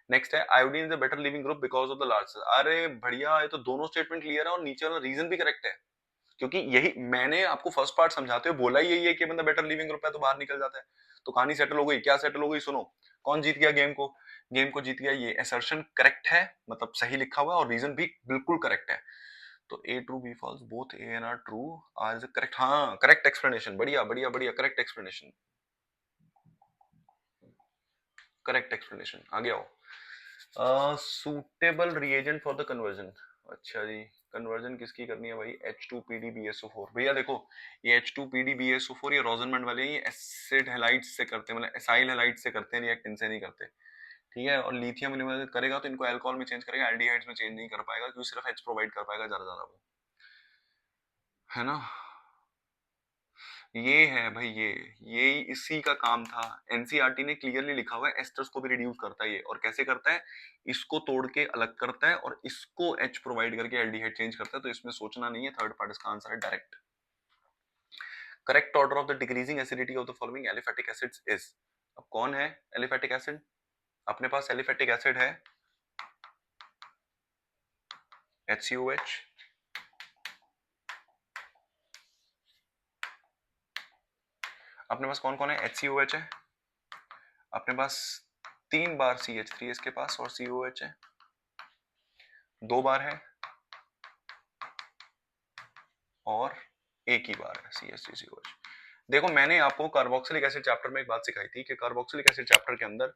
नेक्स्ट है iodine is a better leaving group because of the large, अरे बढ़िया, ये तो दोनों स्टेटमेंट क्लियर है और नीचे वाला रीजन भी करेक्ट है, क्योंकि यही मैंने आपको फर्स्ट पार्ट समझाते हुए बोला ही यही है कि बंदा बेटर लिविंग ग्रुप है तो बाहर निकल जाता है, तो कहानी सेटल हो गई, क्या सेटल हो गई सुनो, कौन जीत गया गेम को, गेम को जीत गया ये, असर्शन करेक्ट है, मतलब सही लिखा हुआ है और रीजन भी बिल्कुल करेक्ट है, तो A true B false both A and R true R is correct, हाँ करेक्ट एक्सप्लेनेशन, बढ़िया बढ़िया बढ़िया, करेक्ट एक्सप्लेनेशन, करेक्ट एक्सप्लेनेशन, आगे आओ, suitable reagent for the conversion, अच्छा जी कन्वर्जन किसकी करनी है भाई, H2PdBSO4, भैया देखो ये H2PdBSO4 ये रोजनमैंड वाले ये एसिड हैलाइड्स से करते हैं, मतलब एसाइल हैलाइड्स से करते हैं, रिएक्ट इनसे नहीं करते, ठीक है, और लिथियम करेगा तो इनको अल्कोहल में चेंज करेगा, एल्डिहाइड्स में चेंज नहीं कर पाएगा, क्योंकि सिर्फ H प्रोवाइड कर पाएगा ज्यादा ज्यादा वो, है ना, ये है भाई, ये इसी का काम था, एनसीईआरटी ने क्लियरली लिखा हुआ है एस्टर्स को भी रिड्यूस करता है ये, और कैसे करता है, इसको तोड़ के अलग करता है और इसको H प्रोवाइड करके एल्डिहाइड चेंज करता है, तो इसमें सोचना नहीं है, थर्ड पार्ट इसका आंसर है direct. Correct order of the decreasing acidity of the following aliphatic acids is, अब कौन है एलिफेटिक एसिड, अपने पास एलिफेटिक एसिड है HCOH, अपने पास कौन कौन है, HCOH है, अपने पास 3 बार CH3 इसके पास और COH है, 2 बार है और एक ही बार है CH3COH। देखो मैंने आपको कार्बोक्सिलिक एसिड चैप्टर में एक बात सिखाई थी कि कार्बोक्सिलिक एसिड चैप्टर के अंदर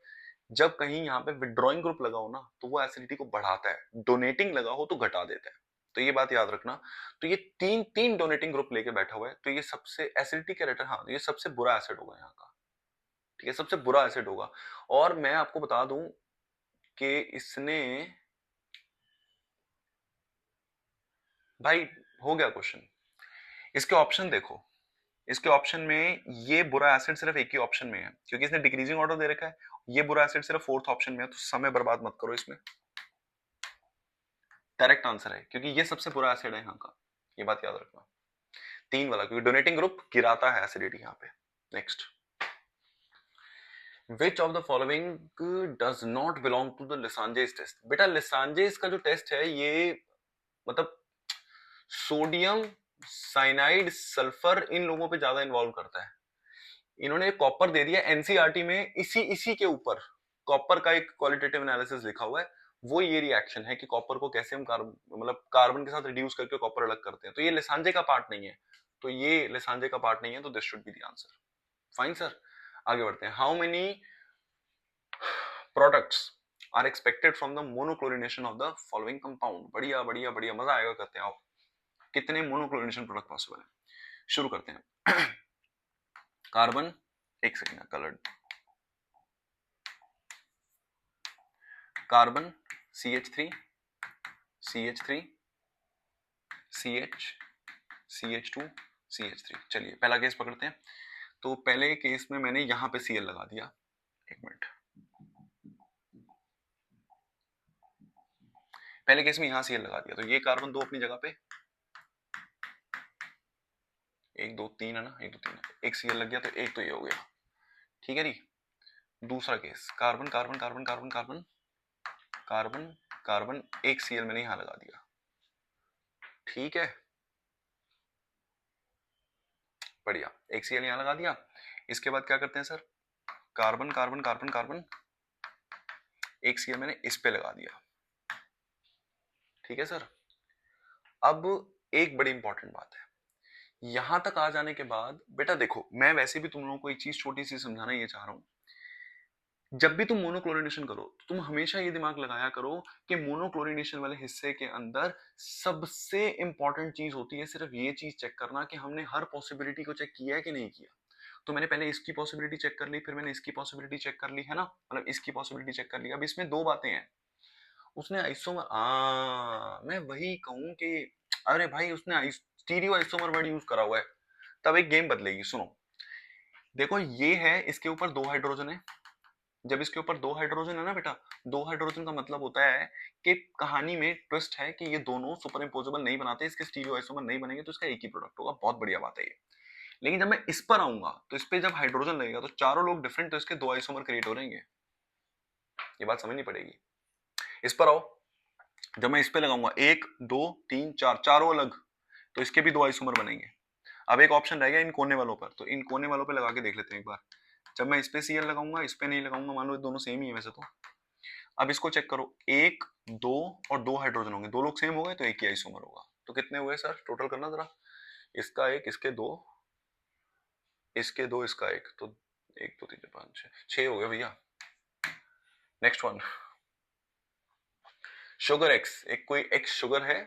जब कहीं यहाँ पे विड्रॉइंग ग्रुप लगा हो ना तो वो एसिडिटी को बढ़ाता है, डोनेटिंग लगा हो तो घटा देता है, तो ये बात याद रखना। तो ये तीन डोनेटिंग ग्रुप लेके बैठा हुआ है, तो ये सबसे एसिडिटी का रेटर, हाँ ये सबसे बुरा एसिड होगा यहाँ का, ठीक है, सबसे बुरा एसिड होगा। और मैं आपको बता दूं कि इसने, भाई हो गया क्वेश्चन, इसके ऑप्शन देखो, इसके ऑप्शन में ये बुरा एसिड सिर्फ एक ही ऑप्शन में है, क्योंकि इसने डिक्रीजिंग ऑर्डर दे रखा है, ये बुरा एसिड सिर्फ फोर्थ ऑप्शन में है, तो समय बर्बाद मत करो इसमें, डायरेक्ट आंसर है, क्योंकि ये सबसे बुरा एसिड है यहाँ का, ये बात याद रखना, 3 वाला, क्योंकि डोनेटिंग ग्रुप गिराता है एसिडिटी यहाँ पे। Next, which of the following does not belong to the Lassaigne's test, बेटा लिसांजेस का जो टेस्ट है ये मतलब सोडियम साइनाइड सल्फर इन लोगों पे ज्यादा इन्वॉल्व करता है, इन्होंने कॉपर दे दिया एनसीईआरटी में, इसी इसी के ऊपर कॉपर का एक क्वालिटेटिव एनालिसिस लिखा हुआ है, वो ये रिएक्शन है कि कॉपर को कैसे हम मतलब कार्बन के साथ रिड्यूस करके कॉपर अलग करते हैं। तो ये लेसांजे का पार्ट नहीं है, तो ये लेसांजे का पार्ट नहीं है, तो this should be the answer. Fine sir, आगे बढ़ते हैं। How many products are expected from the monochlorination of the following compound. बढ़िया बढ़िया बढ़िया, मजा आएगा। करते हैं आप, कितने मोनोक्लोरिनेशन प्रोडक्ट पॉसिबल है। शुरू करते हैं। कार्बन, एक second, coloured carbon, CH3, CH3, CH, CH2, CH3। चलिए पहला केस पकड़ते हैं। तो पहले केस में मैंने यहां पे Cl लगा दिया। एक मिनट, पहले केस में यहां Cl लगा दिया, तो ये कार्बन दो अपनी जगह पे, एक दो तीन है ना, एक दो तीन है, एक Cl लग गया, तो एक तो ये हो गया। ठीक है जी। दूसरा case, carbon carbon carbon carbon carbon carbon carbon, एक Cl मैंने यहां लगा दिया। ठीक है, बढ़िया, एक Cl यहां लगा दिया। इसके बाद क्या करते हैं sir, carbon carbon carbon carbon, एक Cl मैंने इस पे लगा दिया। ठीक है सर। अब एक बड़ी इंपॉर्टेंट बात है, यहां तक आ जाने के बाद बेटा देखो, मैं वैसे भी तुम लोगों को एक चीज छोटी सी समझाना ये चाह रहा हूं। जब भी तुम मोनोक्लोरिनेशन करो तो तुम हमेशा ये दिमाग लगाया करो कि मोनोक्लोरिनेशन वाले हिस्से के अंदर सबसे इंपॉर्टेंट चीज होती है सिर्फ ये चीज चेक करना कि हमने हर पॉसिबिलिटी को चेक किया है कि नहीं किया। तो मैंने पहले इसकी पॉसिबिलिटी चेक कर ली, फिर मैंने इसकी पॉसिबिलिटी चेक कर ली, है ना, मतलब इसकी पॉसिबिलिटी चेक कर ली। अब इसमें दो बातें हैं, उसने आइसोमर, मैं वही कहूं कि अरे भाई उसने स्टीरियो आइसोमर वर्ड यूज करा हुआ है, तब एक गेम बदलेगी। सुनो, देखो ये है, इसके ऊपर दो हाइड्रोजन है। जब इसके ऊपर दो हाइड्रोजन है ना बेटा, दो हाइड्रोजन का मतलब होता है कि कहानी में ट्विस्ट है कि ये दोनों सुपर इम्पोजेबल नहीं बनाते, इसके स्टीरियो आइसोमर नहीं बनेंगे, तो इसका एक ही प्रोडक्ट होगा। बहुत बढ़िया बात है ये। लेकिन जब मैं इस पर आऊंगा तो इस पे जब हाइड्रोजन लगेगा तो चारों लोग डिफरेंट, तो इसके दो आइसोमर क्रिएट हो रहेंगे। ये बात समझनी पड़ेगी। इस पर आओ, जब मैं इस पे लगाऊंगा एक दो तीन चार, चारों अलग, तो इसके भी दो आइसोमर बनेंगे। अब एक ऑप्शन रह गया इन कोने वालों पर, तो इन कोने वालों पे लगा के देख लेते हैं एक बार। जब मैं इस पे Cl लगाऊंगा, इस पे नहीं लगाऊंगा, मान लो ये दोनों सेम ही है वैसे तो। अब इसको चेक करो, एक दो और दो हाइड्रोजन होंगे, दो लोग सेम हो गए तो एक ही आइसोमर होगा। तो कितने हुए सर, टोटल करना जरा, इसका एक, इसके दो, इसके दो, इसका एक, तो एक दो तीन चार पाँच छह हो गए भैया। नेक्स्ट वन, शुगर एक्स, एक कोई एक्स शुगर है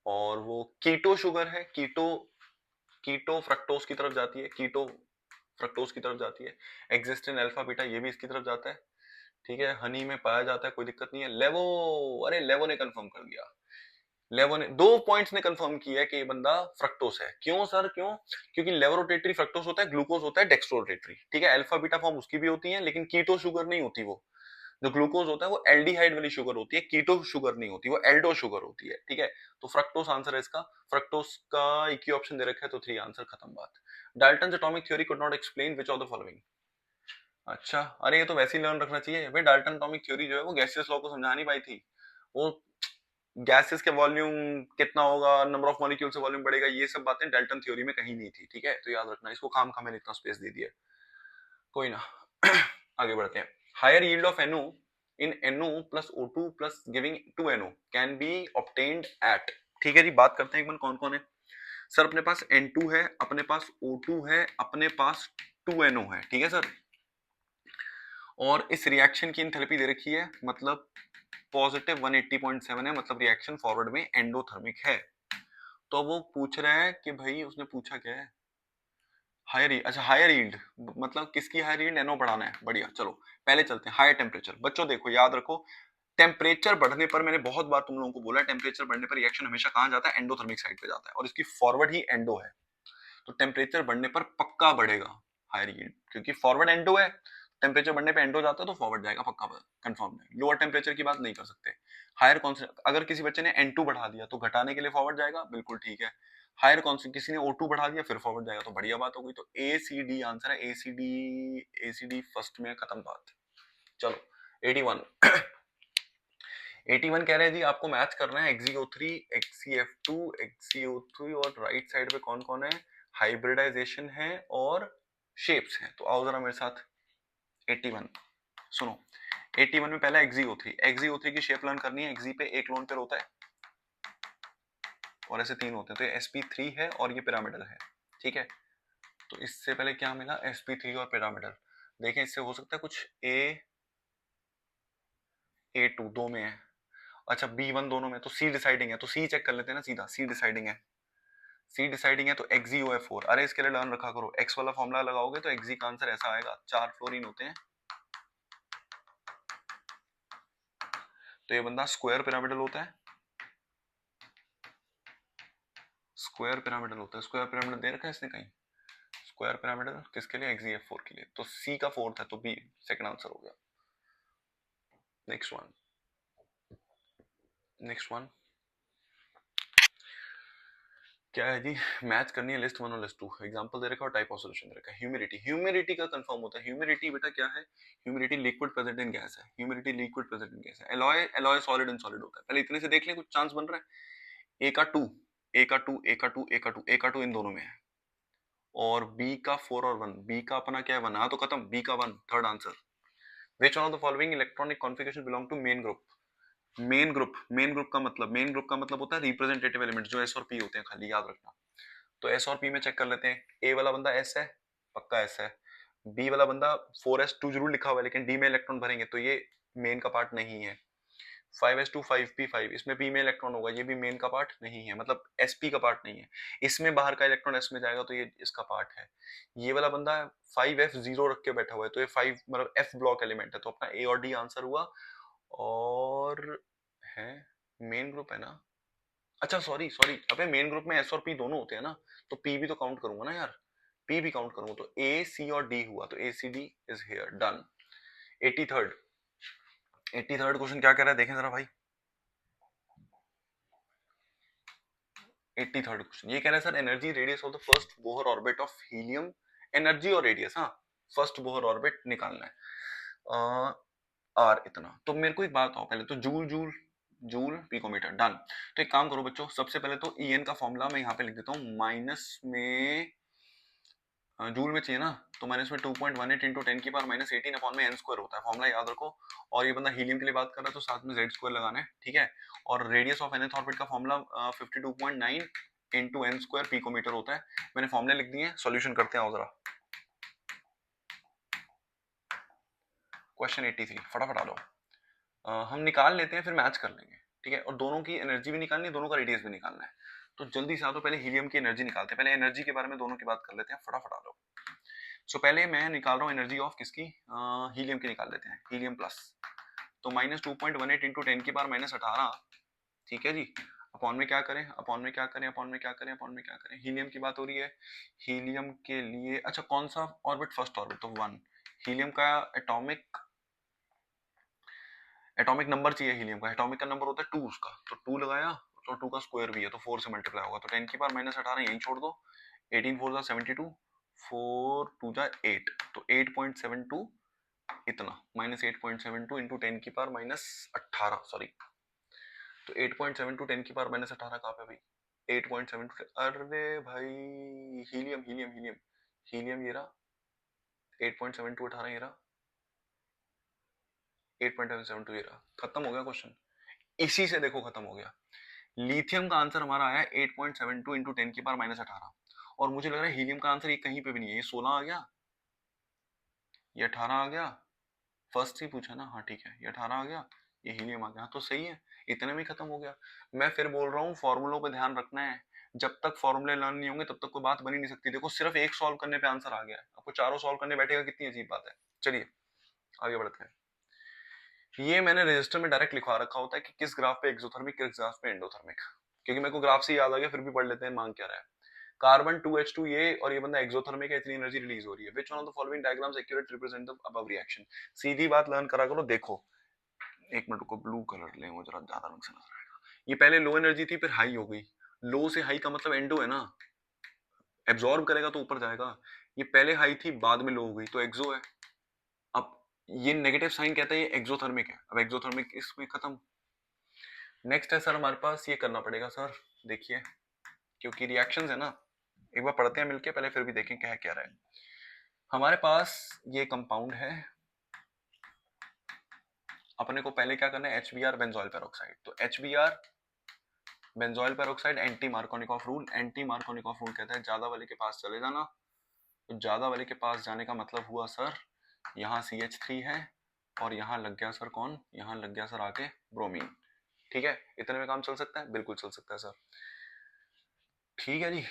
और वो कीटो शुगर है। कीटो, कीटो फ्रक्टोज की तरफ जाती है, कीटो फ्रक्टोज की तरफ जाती है। एक्सिस्टेंट अल्फा बीटा, ये भी इसकी तरफ जाता है। ठीक है, हनी में पाया जाता है, कोई दिक्कत नहीं है। लेवो, अरे लेवो ने कंफर्म कर दिया। लेवो ने दो पॉइंट्स ने कंफर्म किया कि ये बंदा फ्रक्टोस है। क्यों सर, क्यों? क्योंकि लेवोरोटेटरी फ्रक्टोस होता है, ग्लूकोज होता है डेक्स्ट्रोरोटेटरी। ठीक है, अल्फा बीटा फॉर्म उसकी भी होती है, लेकिन कीटो शुगर नहीं होती। वो जो ग्लूकोज होता है वो एल्डिहाइड वाली शुगर होती है, कीटो शुगर नहीं होती, वो एल्डो शुगर होती है। ठीक है, तो फ्रक्टोस आंसर है इसका। फ्रक्टोस का एक ही ऑप्शन दे रखा है, तो 3 आंसर, खत्म बात। Dalton atomic theory could not explain which of the following. अच्छा, अरे ये तो वैसे ही लर्न रखना चाहिए भाई। डाल्टन एटॉमिक थ्योरी जो है वो गैसियस लॉ को समझा नहीं पाई थी। वो गैसेस के वॉल्यूम कितना होगा, नंबर ऑफ मॉलिक्यूल से वॉल्यूम बढ़ेगा, ये सब बातें डाल्टन थ्योरी में कहीं नहीं थी। ठीक है, तो याद रखना इसको, खाम खा मैंने इतना स्पेस दे दिया, कोई ना। आगे बढ़ते हैं। Higher yield of NO in NO plus O2 plus giving 2NO can be obtained at। ठीक है जी, बात करते हैं एक बार कौन कौन है। सर अपने पास N2 है, अपने पास O2 है, अपने पास 2NO है। ठीक है सर, और इस रिएक्शन की एंथैल्पी दे रखी है, मतलब पॉजिटिव 180.7 है, मतलब रिएक्शन फॉरवर्ड में एंडोथर्मिक है। तो वो पूछ रहा है कि भाई, उसने पूछा क्या है, हायर, अच्छा हायर यील्ड, मतलब किसकी हायर यील्ड, एनओ बढ़ाना है। बढ़िया, चलो पहले चलते हैं हायर टेम्परेचर। बच्चों देखो, याद रखो, टेम्परेचर बढ़ने पर, मैंने बहुत बार तुम लोगों को बोला, टेम्परेचर बढ़ने पर रिएक्शन हमेशा कहां जाता है, एंडोथर्मिक साइड पे जाता है, और इसकी फॉरवर्ड ही एंडो है। तो टेम्परेचर बढ़ने पर पक्का बढ़ेगा हायर यील्ड, क्योंकि फॉरवर्ड एंडो है। टेम्परेचर बढ़ने पे एंडो जाता है तो फॉरवर्ड जाएगा, पक्का कंफर्म है। लोअर टेम्परेचर की बात नहीं कर सकते। हायर कॉन्सेंट्रेशन, अगर किसी बच्चे ने N2 बढ़ा दिया तो घटाने के लिए फॉरवर्ड जाएगा, बिल्कुल ठीक है। हायर कॉन्सेंट्रेशन, किसी ने O2 बढ़ा दिया फिर फॉरवर्ड जाएगा, तो बढ़िया बात हो गई। तो ACD आंसर है, ACD फर्स्ट में, खत्म बात। चलो 81। 81 कह रहे हैं जी, आपको मैच करना है XeO3, XeF2, XeO3, और राइट साइड पे कौन कौन है, हाइब्रिडाइजेशन है और शेप्स हैं। तो आओ जरा मेरे साथ। 81 सुनो, 81 में पहला XeO3, XeO3 की शेप लर्न करनी है। Xe पे एक लोन पेयर होता है और ऐसे 3 होते हैं, तो ये sp3 है और ये पिरामिडल है, ठीक है। तो इससे पहले क्या मिला, sp3 और पिरामिडल। देखें इससे हो सकता है कुछ A2 दो में है, अच्छा B1 दोनों में, तो C डिसाइडिंग है, तो C चेक कर लेते हैं ना सीधा, C डिसाइडिंग है, C डिसाइडिंग है तो XeOF4। अरे इसके लिए लर्न रखा करो, X वाला फॉर्मूला लगाओगे तो Xe का आंसर ऐसा आएगा, 4 फ्लोरीन होते हैं, तो ये बंदा स्क्वायर पिरामिडल होता है, स्क्वायर पिरामिडल होता है, स्क्वायर पिरामिडल दे रखा है इसने कहीं, स्क्वायर पिरामिडल किसके लिए, XeF4 के लिए, तो C का फोर्थ है, तो B सेकंड आंसर हो गया। नेक्स्ट वन, नेक्स्ट वन क्या है जी, मैच करनी है लिस्ट 1 और लिस्ट 2, एग्जांपल दे रखा है और टाइप ऑफ सॉल्यूशन दे रखा है। ह्यूमिडिटी, ह्यूमिडिटी का कंफर्म होता है, ह्यूमिडिटी बेटा क्या है, humidity liquid present in gas है, humidity liquid present in gas है। Alloy, alloy solid in solid होता है, पहले इतने से देख लें कुछ चांस बन रहा है। ए का 2, ए का 2, ए का 2, ए का 2, ए का 2 इन दोनों में है, और बी का 4 और 1, बी का अपना क्या है 1, तो खत्म, बी का 1, third answer. Which one of the following electronic configuration belong to main group, main group, main group का मतलब, मेन ग्रुप का मतलब होता है रिप्रेजेंटेटिव एलिमेंट, जो एस और पी होते हैं, खाली याद रखना। तो एस और पी में चेक कर लेते हैं, ए वाला बंदा एस है, पक्का एस है, बी वाला बंदा 4s2 जरूर लिखा हुआ है, लेकिन डी में इलेक्ट्रॉन भरेंगे तो ये मेन का पार्ट नहीं है। 5s2 5p5, इसमें पी में इलेक्ट्रॉन होगा, ये भी मेन का पार्ट नहीं है, मतलब sp का पार्ट नहीं है, इसमें बाहर का इलेक्ट्रॉन s में जाएगा तो ये इसका पार्ट है। ये वाला बंदा 5f0 रख के बैठा हुआ है, तो ये 5 मतलब f ब्लॉक एलिमेंट है, तो अपना ए और डी आंसर हुआ। और है मेन ग्रुप है ना, अच्छा सॉरी सॉरी, अबे मेन ग्रुप में एस और पी दोनों होते हैं ना, तो पी भी तो काउंट करूंगा ना यार, पी भी काउंट करूंगा, तो ए सी और डी हुआ, तो A C D is here, done. 83rd, 83rd question क्या कह रहा है देखें जरा भाई। 83rd क्वेश्चन ये कह रहा है, sir energy radius of the first Bohr orbit of helium, energy और रेडियस, हाँ फर्स्ट बोहर ऑर्बिट निकालना है, आर इतना। तो मेरे को एक बात बताओ पहले तो, joule joule joule picometre, done. तो एक काम करो बच्चों, सबसे पहले तो ईएन का फॉर्मूला मैं यहाँ पे लिख देता हूँ, माइनस में जूल में चाहिए ना, तो माइनस में 2.18 इंटू 10 की पावर माइनस 18 अपॉन में n स्क्वायर होता है, फॉर्मूला याद रखो। और ये बंदा हीलियम के लिए बात कर रहा है तो साथ में z स्क्वायर लगाना है, ठीक है। और रेडियस ऑफ nth ऑर्बिट का formula 52.9 into n square picometre होता है। मैंने फॉर्मूले लिख दिए, सॉल्यूशन करते हैं, आओ जरा। क्वेश्चन 83 फटाफट आ लो, हम निकाल लेते हैं फिर मैच कर लेंगे, ठीक है। और दोनों की एनर्जी भी निकालनी है, दोनों का रेडियस भी निकालना है, तो जल्दी से आ तो पहले हीलियम की एनर्जी निकालते हैं, पहले एनर्जी के बारे में दोनों की बात कर लेते हैं, फटाफट आ लो। सो पहले मैं निकाल रहा हूँ एनर्जी ऑफ किसकी, हीलियम की निकाल लेते हैं, हीलियम प्लस, तो माइनस 2.18 इंटू 10 की पावर माइनस 18, ठीक है जी। अपॉन में क्या करें, अपॉन में क्या करें, अपॉन में क्या करें, अपॉन में क्या करें, हीलियम की बात हो रही है, हीलियम के लिए अच्छा कौन सा ऑर्बिट, फर्स्ट ऑर्बिट, तो 1। हीलियम का एटॉमिक, एटॉमिक नंबर चाहिए हीलियम का, एटॉमिक का नंबर होता है 2 उसका, तो 2 लगाया, तो 2 का स्क्वायर भी है तो 4 से मल्टीप्लाई होगा, तो 10 की पावर माइनस 18 यहीं छोड़ दो, 18 4 जा 72, 4 2 जा 8, तो 8.72 इतना, माइनस 8.72 इंटू 10 की पावर माइनस 18, सॉरी, तो 8.72 10 की पावर माइनस 18 कहाँ पे भाई, 8.72, अरे भाई हीलियम हीलियम हीलियम हीलियम ये रहा, 8.72 18 ये रहा, 8.72 ये रहा, खत्म हो गया क्वेश्चन, इसी से देखो खत्म हो गया। लिथियम का आंसर हमारा आया 8.72 इंटू 10 की पावर माइनस 18, और मुझे लग रहा है हीलियम का आंसर ये कहीं पे भी नहीं है, ये 16 आ गया, ये 18 आ गया, फर्स्ट ही पूछा ना, हाँ ठीक है, ये 18 आ गया, ये हीलियम आ गया, हाँ तो सही है, इतने में खत्म हो गया। मैं फिर बोल रहा हूँ फॉर्मूलों पे ध्यान रखना है, जब तक फॉर्मूले लर्न नहीं होंगे तब तक कोई बात बनी नहीं सकती। देखो सिर्फ एक सॉल्व करने पे आंसर आ गया है, आपको चारों सॉल्व करने बैठेगा, कितनी अजीब बात है। चलिए आगे बढ़ते हैं, ये मैंने रजिस्टर में डायरेक्ट लिखवा रखा होता है कि किस ग्राफ पे एक्सोथर्मिक, किस ग्राफ पे एंडोथर्मिक, क्योंकि मेरे को ग्राफ से याद आ गया, फिर भी पढ़ लेते हैं मांग क्या रहा है। कार्बन 2h2 ये, और ये बंदा एक्सोथर्मिक है, इतनी एनर्जी रिलीज हो रही है। Which one of the following diagrams accurate represent the above reaction, सीधी बात लर्न करा करो। देखो एक मिनट को ब्लू कलर ले, वो जरा ज्यादा रंग से नजर आएगा। ये पहले लो एनर्जी थी, फिर हाई हो गई, लो से हाई का मतलब एंडो है ना, एब्जॉर्ब करेगा तो ऊपर जाएगा, ये पहले हाई थी बाद में लो हो गई तो एक्सो है। अब ये नेगेटिव साइन कहता है ये एक्सोथर्मिक है, अब एक्सोथर्मिक इसमें खत्म। नेक्स्ट है सर हमारे पास, ये करना पड़ेगा सर, देखिए क्योंकि रिएक्शंस है ना, एक बार पढ़ते हैं मिलके पहले, फिर भी देखें क्या है क्या रहा है। हमारे पास ये कंपाउंड है अपने को पहले क्या करना है, HBr बेंजोइल पेरोक्साइड। तो HBr benzoyl peroxide anti Markovnikov rule, anti Markovnikov rule कहता है ज्यादा वाले के पास चले जाना। तो ज्यादा वाले के पास जाने का मतलब हुआ सर यहाँ CH3 है और यहाँ लग गया सर कौन, यहाँ लग गया सर आके ब्रोमीन। ठीक है, इतने में काम चल सकता है, बिल्कुल चल सकता है सर। ठीक है जी,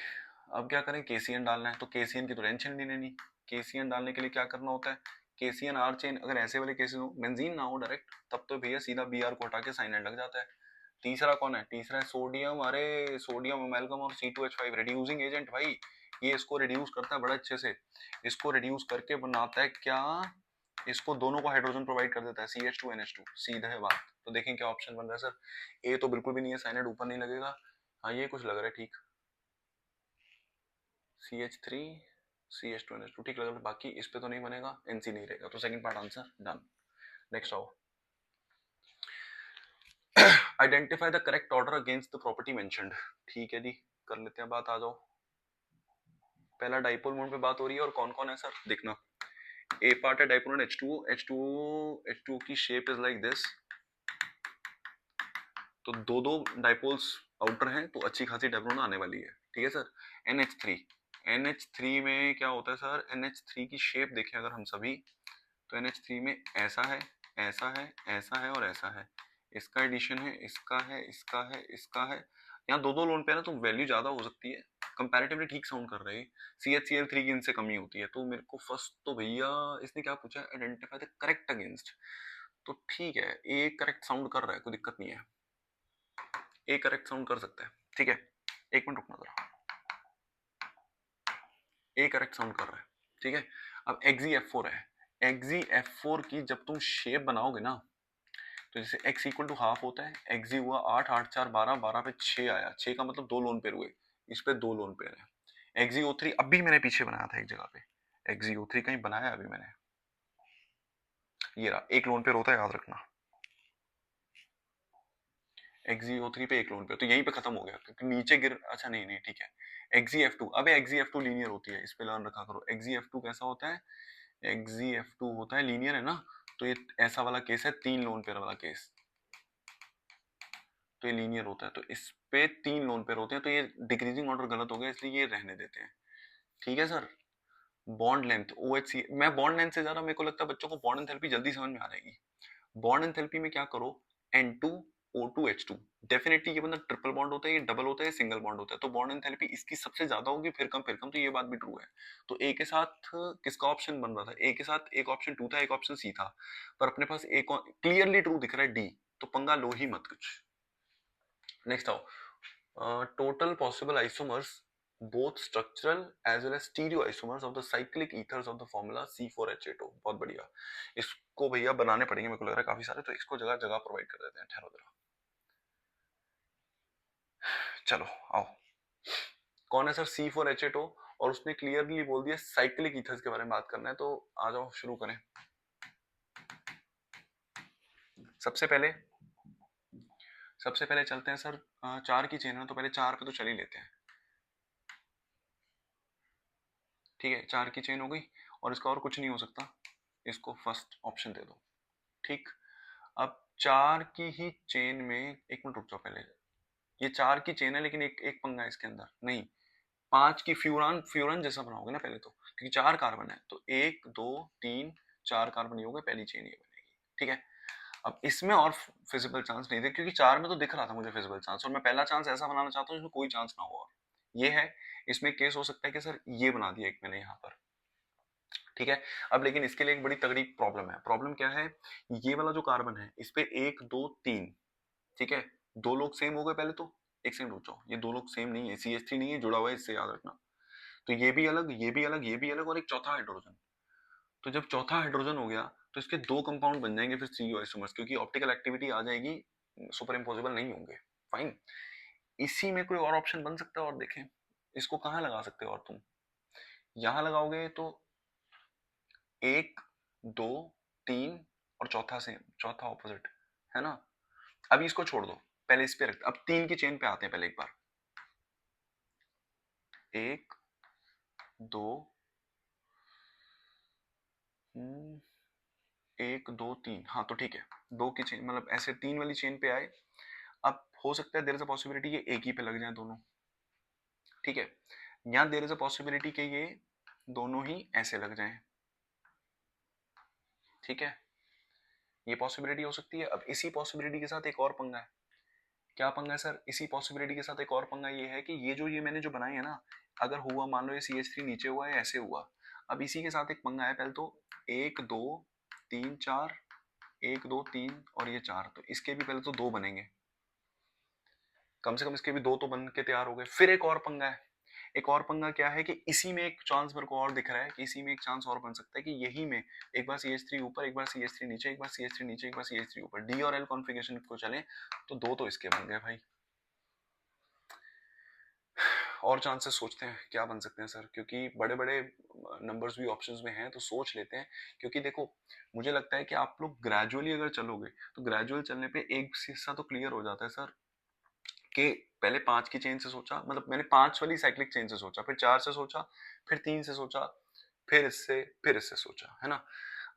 अब क्या करें, KCN डालना है। तो KCN की तो टेंशन नहीं लेनी। KCN डालने के लिए क्या करना होता है, KCN R चेन, अगर ऐसे वाले केसेस हो, बेंजीन ना हो डायरेक्ट, तब तो भैया सीधा Br को हटा के साइनाइड लग जाता है। तीसरा कौन है, तीसरा है सोडियम, अरे सोडियम अमेलगम और C2H5 रिड्यूसिंग एजेंट भाई, ये इसको रिड्यूस करता है बड़ा अच्छे से। इसको रिड्यूस करके बनाता है क्या, इसको दोनों को हाइड्रोजन प्रोवाइड कर देता है, CH2NH2, सीधा है बात। तो देखें क्या ऑप्शन बन रहा है सर, ए तो बिल्कुल भी नहीं है, साइनाइड ऊपर नहीं लगेगा। हाँ ये कुछ लग रहा है ठीक, CH3 CH2NH2 ठीक लग रहा है, बाकी इस पे तो नहीं बनेगा, NC नहीं रहेगा। तो second part answer done. Next आओ, identify the correct order against the property mentioned. ठीक है जी, कर लेते हैं बात, आ जाओ। पहला डाइपोल मोड पे बात हो रही है और कौन कौन है सर, देखना। ए पार्ट है डाइपोल H2O, H2O की शेप इज लाइक दिस। तो दो दो डाइपोल्स आउटर हैं, तो अच्छी खासी डाइपोल आने वाली है। ठीक है सर, NH3, NH3 में क्या होता है सर, NH3 की शेप देखें अगर हम सभी, तो NH3 में ऐसा है, ऐसा है, ऐसा है और ऐसा है। इसका एडिशन है, इसका है, इसका है, इसका है। यहाँ दो दो लोन पे है ना, तो वैल्यू ज्यादा हो सकती है, कंपैरेटिवली ठीक साउंड कर रही है। CHCl3 की इनसे कमी होती है। तो मेरे को फर्स्ट तो भैया इसने क्या पूछा, आइडेंटिफाई द करेक्ट अगेंस्ट। तो ठीक है, ए करेक्ट साउंड कर रहा है, कोई दिक्कत नहीं है, ए करेक्ट साउंड कर सकता है। ठीक है, एक मिनट रुकना जरा, ए करेक्ट साउंड कर रहा है। ठीक है, अब ExeF4 है, ExeF4 की जब तुम शेप बनाओगे ना, तो जैसे x इक्वल टू हाफ होता है, एक्स हुआ 8, 8 4 12, 12 पे 6 आया, 6 का मतलब दो लोन पेयर हुए, इस पे दो लोन पेयर है। XeO3 अभी मैंने पीछे बनाया था एक जगह पे, XeO3 कहीं बनाया अभी मैंने, ये रहा, एक लोन पेयर होता है, याद रखना। XeO3 पे एक लोन पेयर, तो यहीं पे खत्म हो गया क्योंकि नीचे गिर, अच्छा नहीं नहीं ठीक है। XeF2, अबे XeF2 लीनियर होती है, इस पे ध्यान रखा करो। XeF2 कैसा होता है, XeF2 होता है लीनियर है ना, तो ये ऐसा वाला केस है, तीन लोन पेयर वाला केस, तो ये लीनियर होता है। तो इस पे तीन लोन पेयर होते हैं, तो ये डिक्रीजिंग ऑर्डर गलत हो गया, इसलिए ये रहने देते हैं। ठीक है सर, बॉन्ड लेंथ OHC, मैं बॉन्ड लेंथ से ज्यादा मेरे को लगता है बच्चों को बॉन्ड एंथैल्पी जल्दी समझ में आ जाएगी। बॉन्ड एंथैल्पी में क्या करो, N2O2H2, डेफिनेटली ये बंदा ट्रिपल बॉन्ड होता है, ये डबल होता है, ये सिंगल बॉन्ड होता है, तो बॉन्ड एंथैल्पी इसकी सबसे ज्यादा होगी, फिर कम फिर कम, तो ये बात भी ट्रू है। तो ए के साथ किसका ऑप्शन बन रहा था, ए के साथ एक ऑप्शन 2 था, एक ऑप्शन सी था, पर अपने पास एक क्लियरली ट्रू दिख रहा है, डी, तो पंगा लो ही मत कुछ। नेक्स्ट आओ, total possible isomers both structural as well as stereoisomers of the cyclic ethers of the formula C4H8O। बहुत बढ़िया, इसको भैया बनाने पड़ेंगे मेरे को लग रहा है काफी सारे, तो इसको जगह जगह प्रोवाइड कर देते हैं, ठहरो जरा। चलो आओ, कौन है सर C4H8O, और उसने क्लियरली बोल दिया साइक्लिक ईथर्स के बारे में बात करना है, तो आ जाओ शुरू करें। सबसे पहले चलते हैं सर, चार की चेन है तो पहले चार पे तो चल ही लेते हैं। ठीक है, चार की चेन हो गई और इसका और कुछ नहीं हो सकता, इसको फर्स्ट ऑप्शन दे दो। ठीक, अब चार की ही चेन में, एक मिनट रुक जाओ पहले, ये चार की चेन है लेकिन एक एक पंगा है इसके अंदर, नहीं पांच की फ्यूरान, फ्यूरन जैसा बनाओगे ना पहले तो, क्योंकि चार कार्बन है, तो एक दो तीन चार कार्बन ही हो गए, पहली चेन ये बनेगी। ठीक है, अब इसमें और फिजिबल चांस नहीं थे, क्योंकि चार में तो दिख रहा था मुझे फिजिबल चांस, और मैं पहला चांस ऐसा बनाना चाहता हूँ जिसमें कोई चांस ना हो। और ये है, इसमें केस हो सकता है कि सर ये बना दिया एक मैंने यहाँ पर। ठीक है, अब लेकिन इसके लिए एक बड़ी तगड़ी प्रॉब्लम है। प्रॉब्लम क्या है, ये वाला जो कार्बन है इस पे एक दो तीन, ठीक है, दो लोग सेम हो गए पहले तो, एक सेकंड रुक जाओ, ये दो लोग सेम नहीं है, CH3 नहीं है जुड़ा हुआ है, इससे याद रखना। तो ये भी अलग, ये भी अलग, ये भी अलग, और एक चौथा हाइड्रोजन। तो जब चौथा हाइड्रोजन हो गया तो इसके दो कंपाउंड बन जाएंगे फिर CO आइसोमर्स, क्योंकि ऑप्टिकल एक्टिविटी आ जाएगी, सुपर इम्पोजिबल नहीं होंगे। फाइन, इसी में कोई और ऑप्शन बन सकता है, और देखें इसको कहाँ लगा सकते हो, और तुम यहां लगाओगे तो एक दो तीन और चौथा सेम, चौथा ऑपोजिट है ना। अभी इसको छोड़ दो, पहले इस पे रखते, अब तीन की चेन पे आते हैं पहले एक बार, एक दो 1 2 3, हाँ तो ठीक है, दो की चेन मतलब ऐसे 3 वाली चेन पे आए। अब हो सकता है देयर इज अ पॉसिबिलिटी ये एक ही पे लग जाए दोनों, ठीक है, या देयर इज अ पॉसिबिलिटी कि ये दोनों ही ऐसे लग जाएं, ठीक है, ये पॉसिबिलिटी हो सकती है। अब इसी पॉसिबिलिटी के साथ एक और पंगा है। क्या पंगा है सर? इसी पॉसिबिलिटी के साथ एक और पंगा ये है कि ये जो ये मैंने जो बनाई है ना, अगर हुआ मान लो ये CH3 नीचे हुआ है, ऐसे हुआ। अब इसी के साथ एक पंगा है, पहले तो 1 2 3 4, 1 2 3 और ये 4, तो इसके भी पहले तो 2 बनेंगे, कम से कम इसके भी 2 तो बन के तैयार हो गए। फिर एक और पंगा है। एक और पंगा क्या है कि इसी में एक चांस मेरे को और दिख रहा है कि इसी में एक चांस और बन सकता है कि यही में एक बार CH3 ऊपर, एक बार CH3 नीचे, एक बार CH3 नीचे, एक बार CH3 ऊपर, D और L कॉन्फ़िगरेशन को चले तो 2 तो इसके बन गए भाई। और चांसेस सोचते हैं क्या बन सकते हैं सर, क्योंकि बड़े बड़े नंबर्स भी ऑप्शंस में हैं, तो सोच लेते हैं। क्योंकि देखो मुझे लगता है कि आप लोग ग्रेजुअली अगर चलोगे तो ग्रेजुअल चलने पे एक हिस्सा तो क्लियर हो जाता है सर, कि पहले 5 की चेन से सोचा, मतलब मैंने 5 वाली साइक्लिक चेन से सोचा, फिर 4 से सोचा, फिर 3 से सोचा, फिर इससे सोचा, है ना।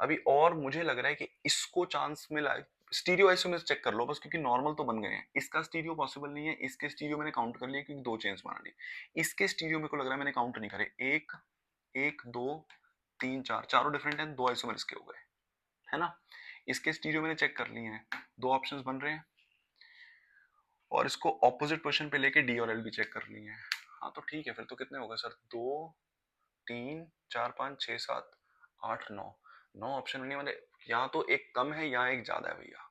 अभी और मुझे लग रहा है कि इसको चांस मिला, स्टीरियो आइसोमर्स चेक कर लो बस, क्योंकि नॉर्मल तो बन गए हैं। इसका स्टीरियो पॉसिबल नहीं है, इसके स्टीरियो मैंने काउंट कर लिया क्योंकि 2 चेन्स बना ली। इसके स्टीरियो मेरे को लग रहा है मैंने काउंट नहीं करे, 1 1 2 3 4, चारों डिफरेंट हैं, 2 आइसोमर इसके हो गए, है ना। इसके स्टीरियो मैंने चेक कर लिए हैं, 2 ऑप्शंस बन रहे हैं, और इसको ऑपोजिट पोजीशन पे लेके डी और एल भी चेक कर लिए हैं। हाँ तो ठीक है, फिर तो कितने हो गए सर, 2 3 4 5 6 7 8 9, 9 ऑप्शन बनने वाले। यहाँ तो एक कम है, यहाँ एक ज्यादा है भैया।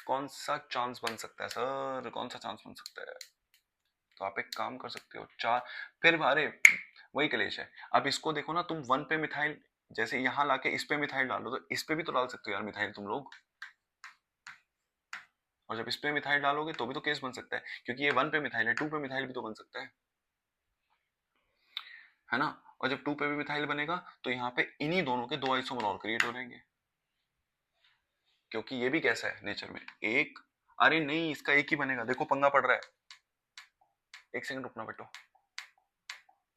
कौन सा चांस बन सकता है सर, कौन सा चांस बन सकता है? तो आप एक काम कर सकते हो, 4, फिर अरे वही कलेश है। अब इसको देखो ना, तुम 1 पे मिथाइल जैसे यहाँ लाके इस पे मिथाइल डालो, तो इस पे भी तो डाल सकते हो यार मिथाइल तुम लोग, और जब इस पे मिथाइल डालोगे तो भी तो केस बन सकता है, क्योंकि ये 1 पे मिथाइल है, 2 पे मिथाइल भी तो बन सकता है ना। और जब 2 पे भी मिथाइल बनेगा तो यहाँ पे इन्हीं दोनों के 2 आइसोमर और क्रिएट हो जाएंगे, क्योंकि ये भी कैसा है नेचर में एक, अरे नहीं इसका एक ही बनेगा, देखो पंगा पड़ रहा है, एक सेकंड रुकना बेटो,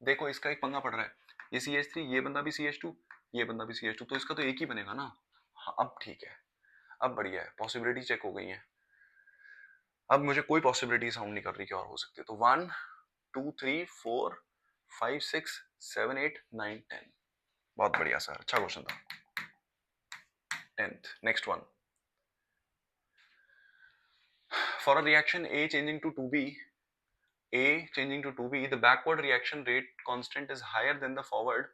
देखो इसका एक पंगा पड़ रहा है, ये CH3, ये बंदा भी CH2, ये बंदा भी CH2, तो इसका तो एक ही बनेगा ना। हाँ अब ठीक है, अब बढ़िया है, पॉसिबिलिटी चेक हो गई है। अब मुझे कोई पॉसिबिलिटी साउंड नहीं कर रही कि और हो सकती है, तो 1 2 3 4 5 6 7 8 9 10, बहुत बढ़िया सर, अच्छा क्वेश्चन था। 10th, next one. For a reaction A changing to 2B, the backward reaction rate constant is higher than the forward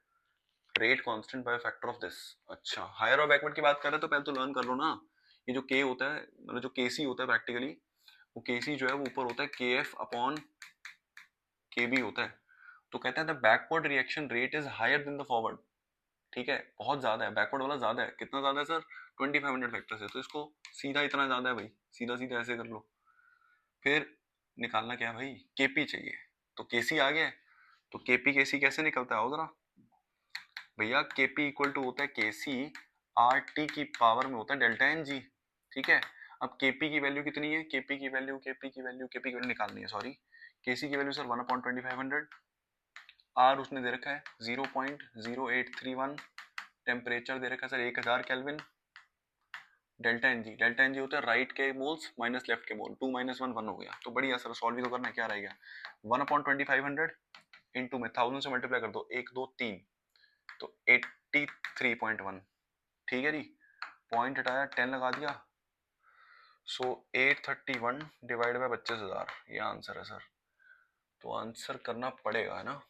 rate constant by a factor of this. अच्छा, हायर और बैकवर्ड की बात कर रहे हैं तो पहले तो लर्न कर लो ना, ये जो K होता है, मतलब जो KC होता है प्रैक्टिकली, वो KC जो है वो ऊपर होता है KF अपॉन KB होता है। तो कहता है the backward reaction rate is higher than the forward, ठीक है, बहुत ज्यादा है, बैकवर्ड वाला ज्यादा है, कितना ज्यादा है सर, 2500 फैक्टर से, तो इसको सीधा इतना ज्यादा है भाई, सीधा सीधा ऐसे कर लो। फिर निकालना क्या है भाई, केपी चाहिए, तो केसी आ गया, तो केपी केसी कैसे निकलता है, आओ जरा भैया, केपी इक्वल टू होता है केसी आर टी की पावर में होता है डेल्टा एन जी, ठीक है। अब केपी की वैल्यू कितनी है, केपी की वैल्यू निकालनी है, सॉरी, केसी की वैल्यू सर 1/2500, आर उसने दे रखा है 0.0831, टेम्परेचर दे रखा है sir 1000 kelvin, delta n g होता है राइट के मोल्स माइनस लेफ्ट के मोल, 2 - 1 1 हो गया, तो बढ़िया सर, सॉल्व भी तो करना है, क्या रहेगा 1/2500 इंटू में 1000 से मल्टीप्लाई कर दो, 1 2 3, तो 83.1, ठीक है जी, पॉइंट हटाया 10 लगा दिया, सो 831 डिवाइड बाय 25,000, ये आंसर है सर। तो आंसर करना पड़ेगा, है ना।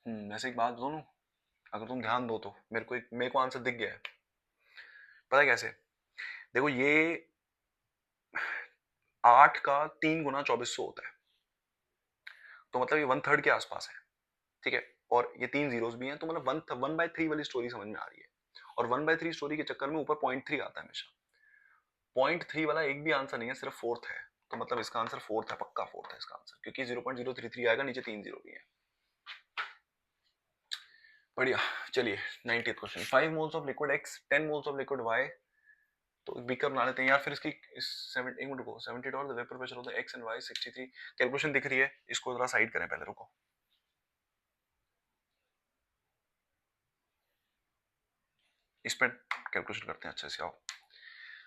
वैसे एक बात बोलूं, अगर तुम ध्यान दो तो मेरे को आंसर दिख गया है, पता है कैसे, देखो ये 8 का 3 गुना 2400 होता है, तो मतलब ये 1/3 के आसपास है, ठीक है, और ये 3 जीरोस भी हैं, तो मतलब 1/3 वाली स्टोरी समझ में आ रही है, और 1/3 स्टोरी के चक्कर में ऊपर 0.3 आता है हमेशा, 0.3 वाला एक भी आंसर नहीं है, सिर्फ फोर्थ है, तो मतलब इसका आंसर फोर्थ है, पक्का फोर्थ है इसका आंसर, क्योंकि 0.033 आएगा, नीचे 3 जीरो भी है। बढ़िया, चलिए 90th question, 5 moles of liquid X, 10 moles of liquid Y, तो बीकर बना लेते हैं यार, फिर इसकी 1 मिनट रुको, 70 और the vapour pressure of the X and Y 63, calculation दिख रही है, इसको जरा साइड करें पहले, रुको। इस पर कैलकुलेशन करते हैं अच्छे से। आओ,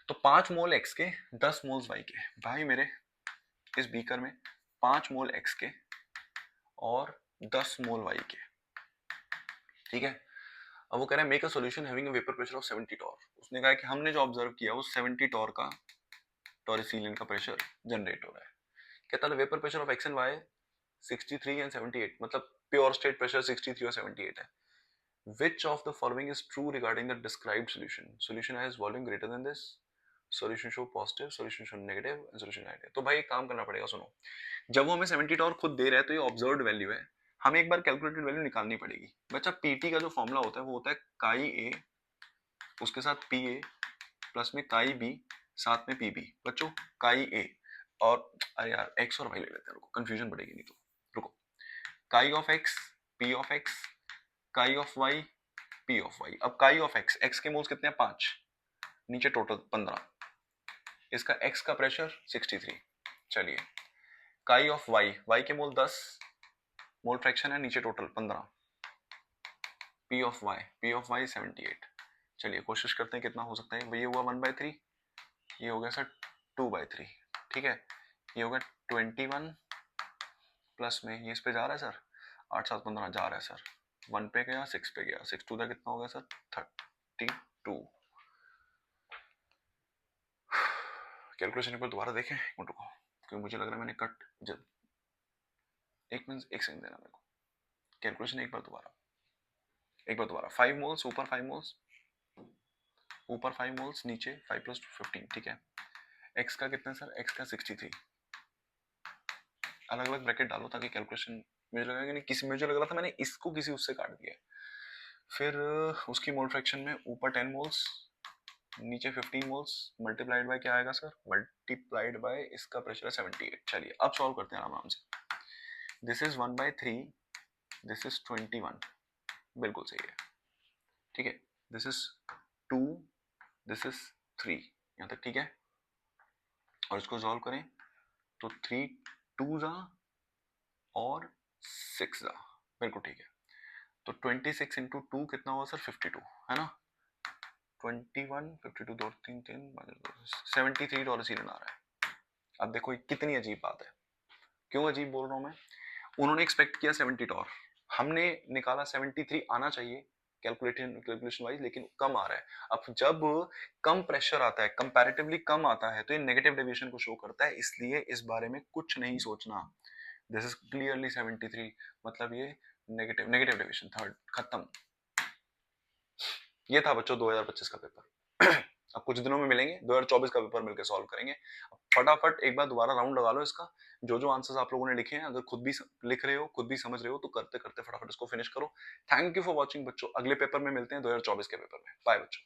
तो 5 मोल x के 10 मोल्स y के। भाई मेरे इस बीकर में 5 मोल x के और 10 मोल y के, ठीक है। अब वो कह रहा है make a solution having a vapour pressure of 70 torr. उसने कहा कि हमने जो ऑब्जर्व किया वो 70 टॉर का टॉरिसिलिन का प्रेशर जनरेट हो रहा है। कहता है vapour pressure of x and y 63 and 78, मतलब प्योर स्टेट प्रेशर 63 और 78 है। Which of the following is true regarding the described solution? Solution has volume greater than this. Solution show positive, solution show negative, and solution negative. तो भाई एक काम करना पड़ेगा, सुनो। जब वो हमें 70 टॉर्क खुद दे रहा है तो ये ऑब्जर्व्ड वैल्यू है, हमें एक बार कैलकुलेटेड वैल्यू निकालनी पड़ेगी। बच्चा पीटी का जो फॉर्मूला होता है वो होता है काई ए उसके साथ पी ए प्लस में काई बी साथ में पी बी। बच्चों काई ए और अरे यार एक्स और वाई ले लेते हैं, रुको कंफ्यूजन बढ़ेगी नहीं तो। रुको, chi of x p of x, chi of y p of y. अब काई ऑफ एक्स, एक्स के मोल्स कितने हैं 5, नीचे टोटल 15, इसका एक्स का प्रेशर 63। चलिए काई ऑफ वाई, वाई के मोल 10, मोल फ्रैक्शन है नीचे टोटल 15, पी ऑफ वाई 78। चलिए कोशिश करते हैं कितना हो सकता है। ये हुआ 1/3, ये हो गया सर 2/3, ठीक है। ये हो गया 21 प्लस में ये इस पे जा रहा है सर 8 7 15 जा रहा है सर, 1 पे गया 6 पे गया, 6 टू दा कितना हो गया सर 32। कैलकुलेशन एक बार दोबारा देखें, क्योंकि मुझे लग रहा है मैंने कट जब एक सेकंड देना मेरे को। कैलकुलेशन एक बार दोबारा 5 मोल्स ऊपर 5 मोल्स ऊपर 5 मोल्स नीचे 5 + 2 15, ठीक है। एक्स का कितना सर, एक्स का 63। अलग अलग ब्रैकेट डालो ताकि कैलकुलेशन, मुझे लगा कि नहीं, मुझे लग रहा था मैंने इसको किसी उससे काट दिया। फिर उसकी मोल फ्रैक्शन में ऊपर 10 मोल्स नीचे 15 मोल्स मल्टीप्लाइड बाय क्या आएगा सर, मल्टीप्लाइड बाय इसका प्रेशर है 78। चलिए अब सॉल्व करते हैं आराम से। दिस इज 1/3, दिस इज 21, बिल्कुल सही है, ठीक है। दिस इज 2, दिस इज 3, यहाँ तक ठीक है। और इसको सॉल्व करें तो 3 2 जा और 6 जा, बिल्कुल ठीक है। तो 26 इंटू 2 कितना हुआ सर 52, है ना। 21 52 2 3 3 73 टॉरिसिलिन आ रहा है। अब देखो कितनी अजीब बात है, क्यों अजीब बोल रहा हूं मैं। उन्होंने एक्सपेक्ट किया 70 टॉर, हमने निकाला 73 आना चाहिए कैलकुलेशन वाइज, लेकिन कम आ रहा है। अब जब कम प्रेशर आता है, कंपैरेटिवली कम आता है, तो ये नेगेटिव डेविएशन को शो करता है, इसलिए इस बारे में कुछ नहीं सोचना। दिस इज क्लियरली 73, मतलब ये नेगेटिव डेविएशन, थर्ड, खत्म। ये था बच्चों 2025 का पेपर। अब कुछ दिनों में मिलेंगे, 2024 का पेपर मिलकर सॉल्व करेंगे। फटाफट एक बार दोबारा राउंड लगा लो इसका, जो जो आंसर्स आप लोगों ने लिखे हैं, अगर खुद भी लिख रहे हो, खुद भी समझ रहे हो, तो करते करते फटाफट इसको फिनिश करो। थैंक यू फॉर वॉचिंग बच्चों, अगले पेपर में मिलते हैं 2024 के पेपर में। बाय बच्चों।